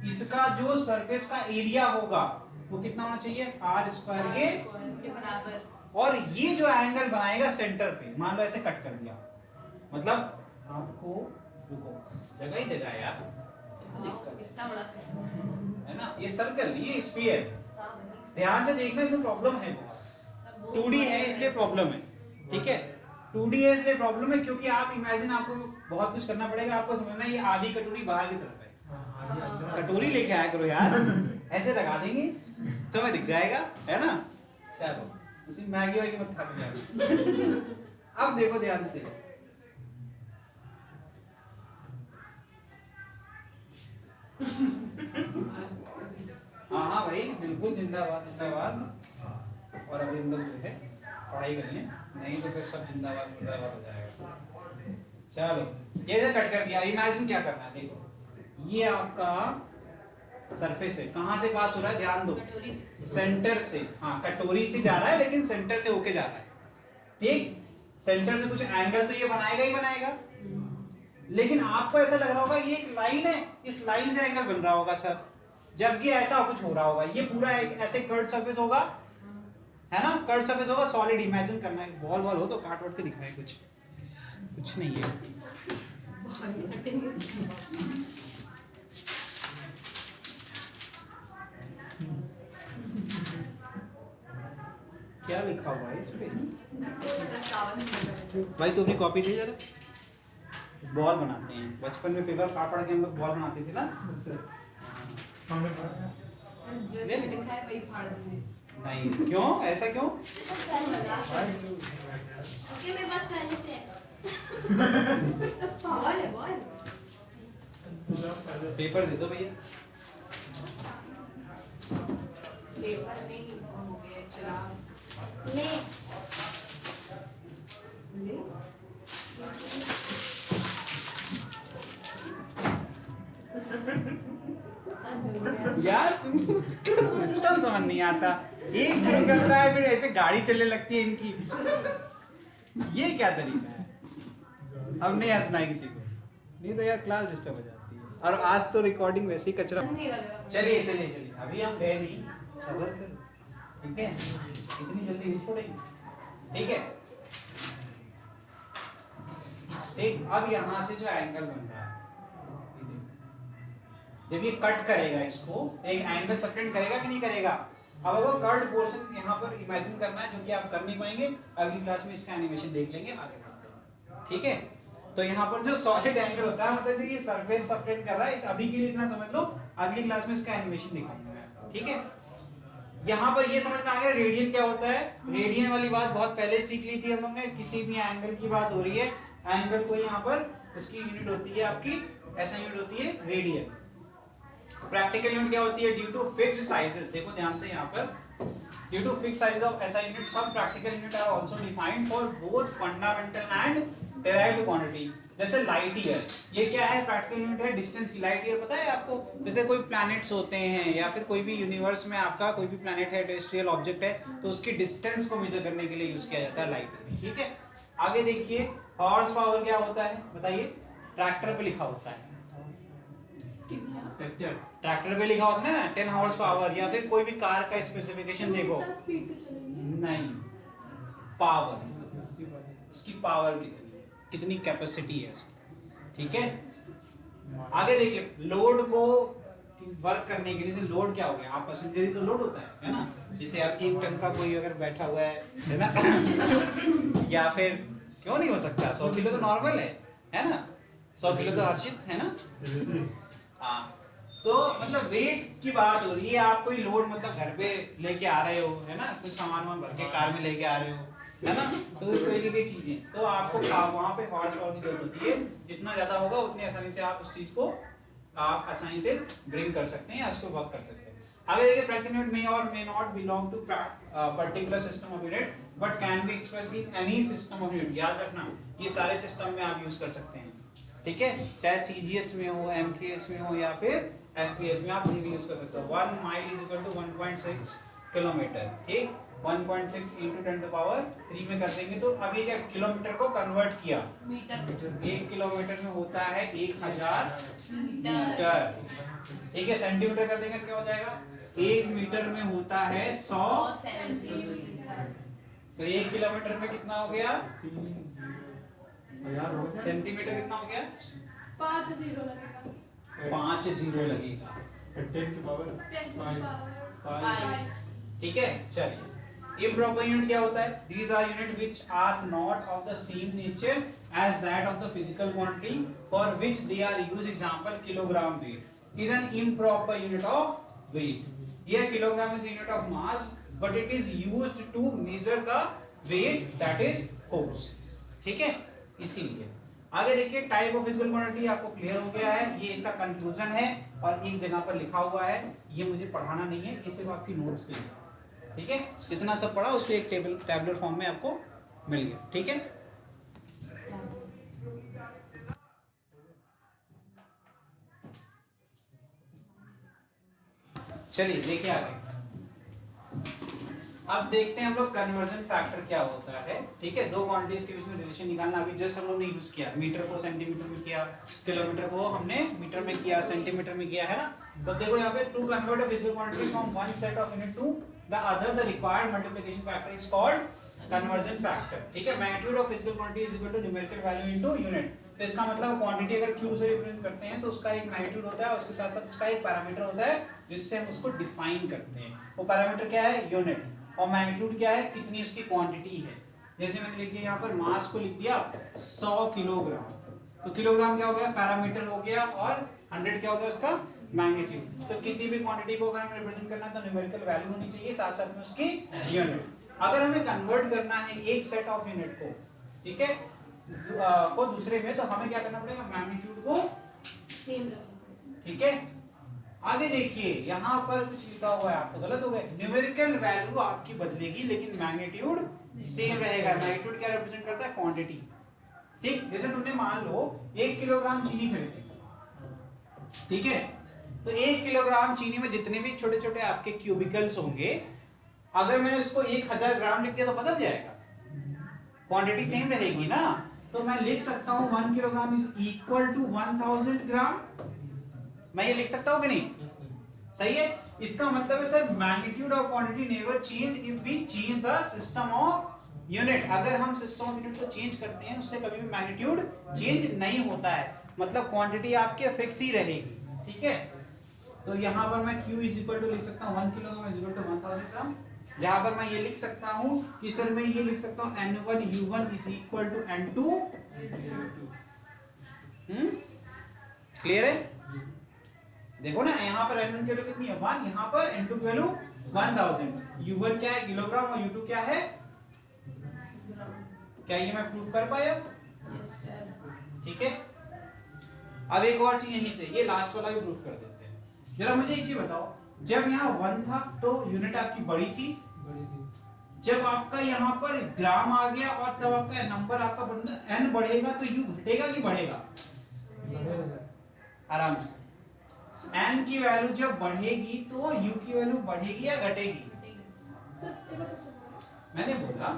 इसका जो सरफेस का एरिया होगा वो कितना होना चाहिए? r स्क्वायर के बराबर। और ये जो एंगल बनाएगा सेंटर पे, मान लो ऐसे कट कर दिया, मतलब आपको, रुको, जगह ही जगह यार, इतना बड़ा सर्कल है ना, ये सर्कल नहीं है, स्फीयर। ध्यान से देखना, इसमें प्रॉब्लम है बहुत। 2D है इसलिए प्रॉब्लम है, ठीक है। 2D है इसलिए प्रॉब्लम है क्योंकि आप इमेजिन, आपको बहुत कुछ करना पड़ेगा। आपको समझना ये आधी कटोरी बाहर की तरफ है। कटोरी लेके आया करो यार, ऐसे लगा देंगे तुम्हें दिख जाएगा, है ना। चलो, उसी मैगी वैगी मत खा के। अब देखो ध्यान से, हाँ भाई बिल्कुल, जिंदाबाद जिंदाबाद। और अभी हम लोग जो है पढ़ाई करेंगे, नहीं तो फिर सब जिंदाबाद जिंदाबाद हो जाएगा। चलो, ये जो कट कर दिया, इमेजिन क्या करना है, देखो ये आपका सरफेस है, कहाँ से पास हो रहा है? ध्यान दो, कटोरी से। सेंटर से। हाँ, कटोरी से जा रहा है, लेकिन सेंटर से होके जा रहा है, ठीक। सेंटर से कुछ एंगल तो ये बनाएगा ही बनाएगा, लेकिन आपको ऐसा लग रहा होगा ये एक लाइन है, इस लाइन से एंगल बन रहा होगा सर, जबकि ऐसा कुछ हो रहा होगा। ये पूरा एक ऐसे कर्व सरफेस होगा, है ना, कर्व सरफेस होगा, सॉलिड। इमेजिन करना है, बॉल बॉल हो तो काट वाट के दिखाए, कुछ नहीं है। क्या लिखा हुआ है इस पे? भाई तू अपनी कॉपी दे जरा। बॉल बनाते हैं, बचपन में पेपर फाड़ फाड़ के हम लोग बॉल बनाते थे ना। जो इसमें लिखा है वही फाड़ दूंगी। नहीं, क्यों ऐसा क्यों? ओके, मेरे पास पहले से बॉल है, बॉल। पेपर दे दो भैया। पेपर नहीं, हो गया चिराग। ले ले यार तुमको सिस्टम समझ नहीं आता, एक शुरू करता है फिर ऐसे गाड़ी चलने लगती है इनकी। ये क्या तरीका है? अब नहीं हंसना है किसी को, नहीं तो यार क्लास डिस्टर्ब हो जाती है। और आज तो रिकॉर्डिंग वैसे ही कचरा। नहीं लग रहा। चलिए चलिए चलिए, अभी हम गए नहीं, सब्र करो, ठीक है, इतनी जल्दी नहीं छोड़ेंगे, ठीक है। ठीक, अब यहाँ से जो एंगल बन रहा है, जब ये कट करेगा इसको, एक एंगल सबटेंड करेगा कि नहीं करेगा? अब वो कर्ड पोर्शन यहाँ पर इमेजिन करना है, जो कि आप कर नहीं पाएंगे। अगली क्लास में इसका एनिमेशन देख लेंगे, आगे बढ़ते हैं, ठीक है। तो यहाँ पर जो सॉलिड एंगल होता है, मतलब ये सरफेस सबटेंड कर रहा है, अभी के लिए इतना समझ लो, अगली क्लास में इसका एनिमेशन दिखाऊंगा मैं, ठीक है। यहाँ पर ये समझ में आ गया रेडियन क्या होता है। रेडियन वाली बात बहुत पहले सीख ली थी हम लोग ने। किसी भी एंगल की बात हो रही है, एंगल को यहाँ पर उसकी यूनिट होती है आपकी, ऐसा यूनिट होती है रेडियन। प्रैक्टिकल यूनिट क्या होती है? Due to fixed sizes. देखो ध्यान से, यहाँ पर due to fixed size of SI unit, some practical unit are also defined for both fundamental and derived quantity. जैसे लाइट ईयर, ये क्या है? प्रैक्टिकल यूनिट है डिस्टेंस की। लाइट ईयर पता है आपको? जैसे कोई प्लैनेट्स होते हैं या फिर कोई भी यूनिवर्स में आपका कोई भी प्लैनेट है, टेरेस्ट्रियल ऑब्जेक्ट है, तो उसकी डिस्टेंस को मेजर करने के लिए यूज किया जाता है लाइट ईयर, ठीक है। आगे देखिए, हॉर्स पावर क्या होता है बताइए? ट्रैक्टर पे लिखा होता है, ट्रैक्टर पे लिखा होता है ना 10 हॉर्स पावर। या फिर कोई भी कार का स्पेसिफिकेशन देखो, स्पीड से चलेगी। नहीं, पावर, इसकी पावर कितनी कैपेसिटी है इसकी, ठीक है। आगे देखिए, लोड को वर्क करने के लिए, जैसे लोड क्या हो गया, आप पैसेंजर ही तो लोड होता है ना। जैसे आप 1 टन का कोई अगर बैठा हुआ है ना या फिर क्यों नहीं हो सकता, 100 किलो तो नॉर्मल है ना, 100 किलो तो हर्षित है ना। हाँ, तो मतलब वेट की बात हो रही है, आप कोई लोड मतलब घर पे लेके आ रहे हो है ना, कुछ सामान वामान भर के कार में लेके आ रहे हो है ना, तो इस तरीके की चीजें, तो आपको वहां पे हॉर्स पावर की जरूरत होती है। जितना ज्यादा होगा उतनी आसानी से आप उस चीज को आप आसानी से ब्रिंग कर सकते हैं या उसको वर्क कर सकते हैं। आगे देखिए, प्रैक्टिकल यूनिट मे और may not belong to particular system of unit but can be expressed in any system of unit. याद रखना, ये सारे सिस्टम में आप यूज कर सकते हैं, ठीक है, चाहे सीजीएस में हो, एमकेएस में हो या फिर एफपीएस में, आप ये भी यूज कर सकते हो। 1 mile is equal to 1.6 kilometre, ठीक, 1.6 into 10 to power 3 में कर देंगे तो अभी क्या किलोमीटर को कन्वर्ट किया मीटर, 1 किलोमीटर में होता है 1000 मीटर, मीटर, ठीक है, सेंटीमीटर कर देंगे तो क्या हो जाएगा, 1 मीटर में होता है 100 सेंटीमीटर। तो 1 किलोमीटर में कितना हो गया, सेंटीमीटर कितना हो गया, 5 0 लगेगा, 5 जीरो लगेगा, 10 की पावर 10 की पावर 5। ठीक है। चलिए, improper unit क्या होता है, these are unit which are not of the same nature as that of the physical quantity for which they are used. Example, kilogram weight is an improper unit of weight. Here kilogram is a unit of mass but it is used to measure the weight, that is force, ठीक है। इसीलिए आगे देखिए, टाइप ऑफ फिजिकल क्वांटिटी आपको क्लियर हो गया है, ये इसका कंक्लूजन है और एक जगह पर लिखा हुआ है, ये मुझे पढ़ाना नहीं है, ये सिर्फ आपकी नोट्स पे है, ठीक है, जितना सब पढ़ा उसके एक टैबलेट फॉर्म में आपको मिल गया, ठीक है। चलिए देखिए आगे, अब देखते हैं हम लोग कन्वर्जन फैक्टर क्या होता है, ठीक है। दो क्वांटिटीज के बीच में रिलेशन निकालना, अभी जस्ट हम लोग ने यूज किया, मीटर को सेंटीमीटर में किया, किलोमीटर को हमने मीटर में किया, सेंटीमीटर में किया है ना। तो देखो यहाँ पे to convert a physical quantity from one set of unit to the other, the required multiplication factor is called conversion factor, ठीक है। Magnitude of physical quantity is equal to numerical value into unit. तो इसका मतलब क्वांटिटी अगर q से रिप्रेजेंट करते हैं तो उसका एक मैग्नीट्यूड होता है, उसके साथ साथ उसका एक पैरामीटर होता है जिससे हम उसको डिफाइन करते हैं। वो पैरामीटर क्या है, यूनिट, और मैग्नीट्यूड क्या है, कितनी उसकी क्वांटिटी है। जैसे मैंने लिख दिया यहाँ पर, मास को लिख दिया 100 किलोग्राम, तो किलोग्राम क्या हो गया, पैरामीटर हो गया, और 100 क्या हो गया उसका मैग्नीट्यूड। तो किसी भी क्वांटिटी को अगर हमें रिप्रेजेंट करना है तो न्यूमेरिकल वैल्यू होनी चाहिए, साथ साथ में उसकी यूनिट। अगर हमें कन्वर्ट करना है एक सेट ऑफ यूनिट को, ठीक है, को दूसरे में, तो हमें क्या करना पड़ेगा, मैग्नीट्यूड को सेम रखना, ठीक है। आगे देखिए, यहाँ पर कुछ लिखा हुआ है, आपको गलत हो गया, न्यूमेरिकल वैल्यू आपकी बदलेगी लेकिन मैग्नीट्यूड सेम रहेगा। मैग्नीट्यूड क्या रिप्रेजेंट करता है, क्वांटिटी, ठीक। जैसे तुमने मान लो 1 किलोग्राम चीनी खरीदी, ठीक है, तो 1 किलोग्राम चीनी में जितने भी छोटे छोटे आपके क्यूबिकल्स होंगे, अगर मैंने उसको 1000 ग्राम लिख दिया तो बदल जाएगा, क्वांटिटी सेम रहेगी ना। तो मैं लिख सकता हूं 1 किलोग्राम इज इक्वल टू 1000 ग्राम, मैं ये लिख सकता हूं कि नहीं, सही है। इसका मतलब है sir, magnitude of quantity never change if we change the system of unit. अगर हम सिस्टम ऑफ यूनिट को चेंज करते हैं उससे कभी भी मैग्नीट्यूड चेंज नहीं होता है, मतलब क्वांटिटी आपकी फिक्स ही रहेगी, ठीक है। तो यहाँ पर मैं Q इज इक्वल टू लिख सकता हूँ 1 किलोग्राम इज इक्वल टू 1000 ग्राम, जहां पर मैं ये लिख सकता हूं कि सर मैं ये लिख सकता हूं N1 U1 is equal to N2, clear है। देखो ना, यहाँ पर N1 की वैल्यू कितनी है 1, यहाँ पर N2 की वैल्यू 1000, U1 क्या है किलोग्राम और U2 क्या है, क्या ये मैं प्रूव कर पाया, यस सर, ठीक है। अब एक और चीज यहीं से, ये लास्ट वाला भी प्रूफ कर देते हैं। जरा मुझे एक चीज बताओ, जब यहाँ 1 था तो यूनिट आपकी बड़ी थी, जब आपका यहाँ पर ग्राम आ गया और तब आपका नंबर आपका n बढ़ेगा तो u घटेगा कि बढ़ेगा, आराम से। n की वैल्यू जब बढ़ेगी तो u की वैल्यू बढ़ेगी या घटेगी। सर एक बार फिर से बोलो। मैंने बोला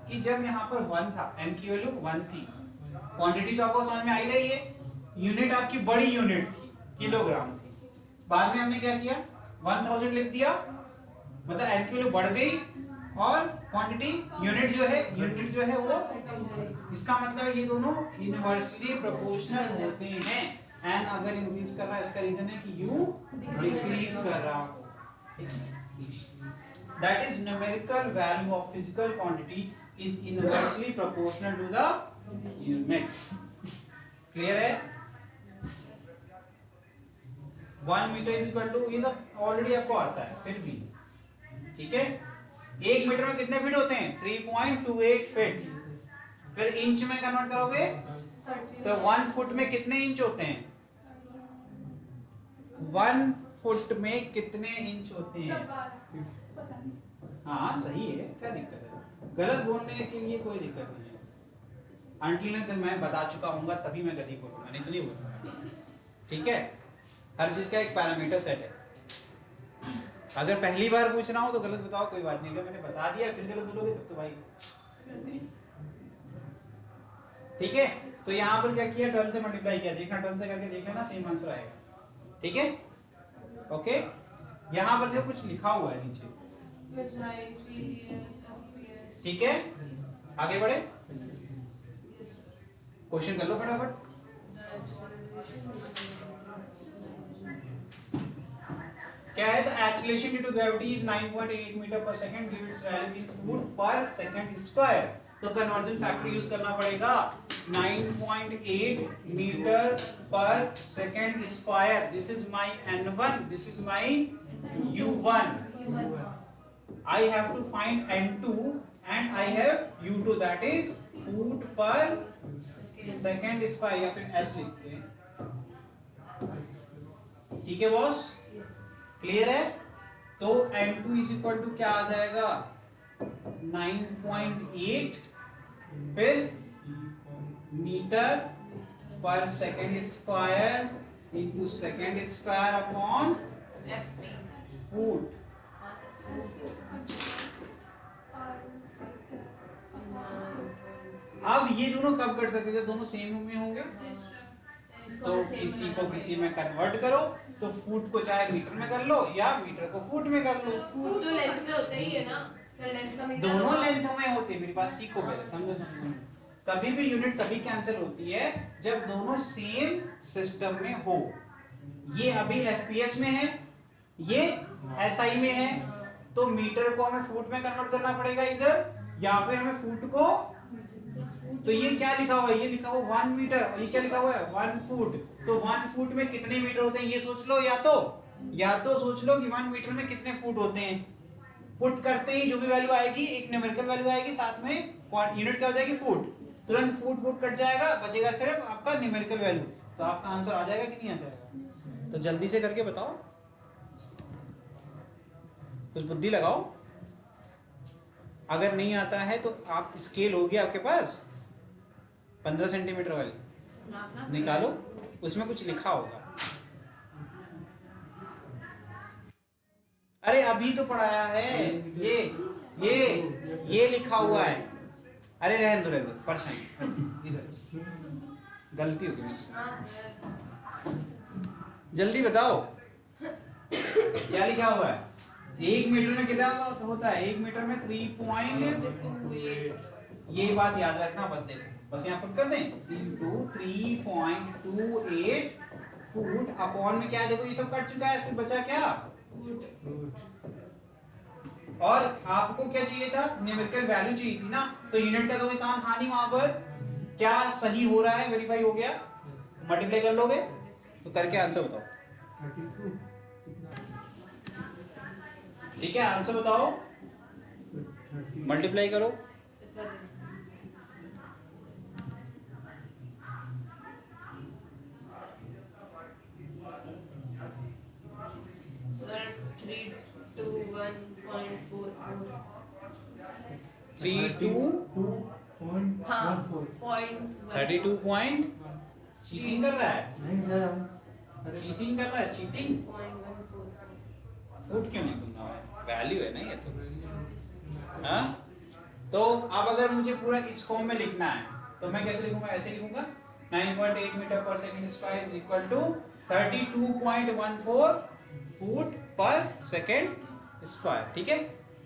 कि जब यहाँ पर 1 था, n की वैल्यू 1 थी, क्वांटिटी तो आपको समझ में आ ही रही है, यूनिट आपकी बड़ी यूनिट थी, किलोग्राम थी। बाद में हमने क्या किया, 1000 लिख दिया, मतलब n की वैल्यू बढ़ गई और क्वांटिटी यूनिट जो है वो, इसका मतलब ये दोनों इनवर्सली प्रोपोर्शनल होते हैं। एन अगर इंक्रीज कर रहा है इसका रीजन है कि यू डिक्रीज कर रहा हो। That is numerical value of physical quantity is inversely proportional to the unit. Clear है? 1 metre is equal to is already आपको आता है फिर भी ठीक है। 1 मीटर में कितने फीट होते हैं 3.28 फीट। फिर इंच में कन्वर्ट करोगे तो 1 फुट में कितने इंच होते हैं 1 फुट में कितने इंच होते हैं। सब बार पता नहीं। हाँ सही है, क्या दिक्कत है, गलत बोलने के लिए कोई दिक्कत नहीं है। अनटिल से मैं बता चुका हूँ तभी मैं गलती बोलूंगा, नहीं तो नहीं बोलूंगा। ठीक है, हर चीज का एक पैरामीटर सेट है। अगर पहली बार पूछ रहा हूँ तो गलत बताओ, कोई बात नहीं। अगर मैंने बता दिया फिर गलत बोलोगे तब तो भाई ठीक है। तो यहाँ पर क्या किया 12 से मल्टीप्लाई किया, देखना 12 से करके देख लेना सेम आंसर आएगा। ठीक है ओके। यहाँ पर जो कुछ लिखा हुआ है नीचे, ठीक है आगे बढ़े, क्वेश्चन कर लो फटाफट। क्या है, the acceleration due to gravity is 9.8 metre per second, give its value in foot per second square. तो कन्वर्जन फैक्टर यूज करना पड़ेगा 9.8 metre per second square. This is my n1, this is my u1। I have to find n2 and I have u2, that is foot per second square, या फिर s लिखते हैं। ठीक है बॉस, क्लियर है। तो n2 इज इक्वल टू क्या आ जाएगा 9.8 फिर metre per second square into second square upon foot. अब ये दोनों कब कर सकते हैं, दोनों सेम में होंगे तो किसी को किसी में कन्वर्ट करो, तो फुट को चाहे मीटर में कर लो या मीटर को फुट में कर लो। फुट तो लेंथ में होता ही है ना सर, लेंथ का मीटर दोनों लेंथ में होते हैं, मेरी बात सीखो पहले, समझो समझो। कभी भी यूनिट तभी कैंसिल होती है जब दोनों सेम सिस्टम में हो। ये अभी एफपीएस में है, ये एसआई में है, तो मीटर को हमें फुट में कन्वर्ट करना पड़ेगा इधर, या फिर हमें फुट को, तो ये क्या लिखा हुआ है, ये लिखा हुआ 1 मीटर और ये क्या लिखा हुआ है 1 फुट। तो 1 फुट में कितने मीटर होते हैं ये सोच लो, या तो सोच लो कि 1 मीटर में कितने फुट होते हैं। पुट करते ही जो भी वैल्यू आएगी एक न्यूमेरिकल वैल्यू आएगी, साथ में यूनिट क्या हो जाएगी फुट, तुरंत फुट कट जाएगा, बचेगा सिर्फ आपका न्यूमेरिकल वैल्यू। तो आपका आंसर आ जाएगा कि नहीं आ जाएगा, तो जल्दी से करके बताओ, कुछ बुद्धि लगाओ। अगर नहीं आता है तो आप स्केल होगी आपके पास 15 सेंटीमीटर वाली निकालो, उसमें कुछ लिखा होगा। अरे अभी तो पढ़ाया है, ये लिखा हुआ है। अरे रहने दो परेशानी, इधर गलती होगी मुझसे, जल्दी बताओ क्या लिखा हुआ है। 1 मीटर में कितना होता है, 1 मीटर में 3.28। ये बात याद रखना, बस देखो, बस यहाँ पुट कर दें इंटू 3.28 फुट अपॉन में क्या है, देखो ये सब कट चुका है, सिर्फ बचा क्या और आपको क्या चाहिए था, न्यूमेरिकल वैल्यू चाहिए थी ना, तो यूनिट का तो कोई काम था नहीं वहां पर। क्या सही हो रहा है वेरीफाई हो गया, मल्टीप्लाई कर लोगे तो करके आंसर बताओ। ठीक है आंसर बताओ, मल्टीप्लाई करो। सर 321.44 हाँ 32 पॉइंट चीटिंग कर रहा है, नहीं सर हम चीटिंग कर रहा है, चीटिंग। 0.144 फुट क्यों नहीं दूंगा मैं, वैल्यू है ना ये तो। हाँ तो अब अगर मुझे पूरा इस फॉर्म में लिखना है तो मैं कैसे लिखूंगा, ऐसे लिखूंगा 9.8 metre per second square is equal to 32.14 foot per second square. ठीक है,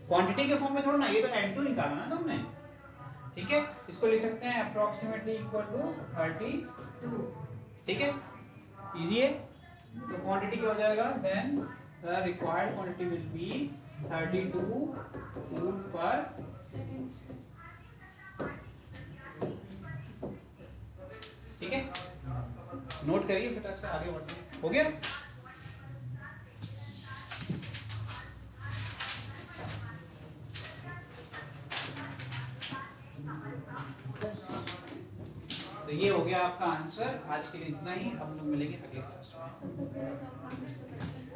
क्वांटिटी के फॉर्म में थोड़ा ना, ये तो n2 निकाला ना तुमने। ठीक है, इसको लिख सकते हैं अप्रोक्सीमेटली इक्वल टू 32। ठीक है, इजी है। तो क्वांटिटी क्या हो जाएगा, then the required quantity will be 32 foot per seconds. ठीक है, नोट करिए फिर तक से आगे बढ़ते हैं। हो गया। तो ये हो गया आपका आंसर। आज के लिए इतना ही, अब लोग मिलेंगे अगले क्लास में। तब तक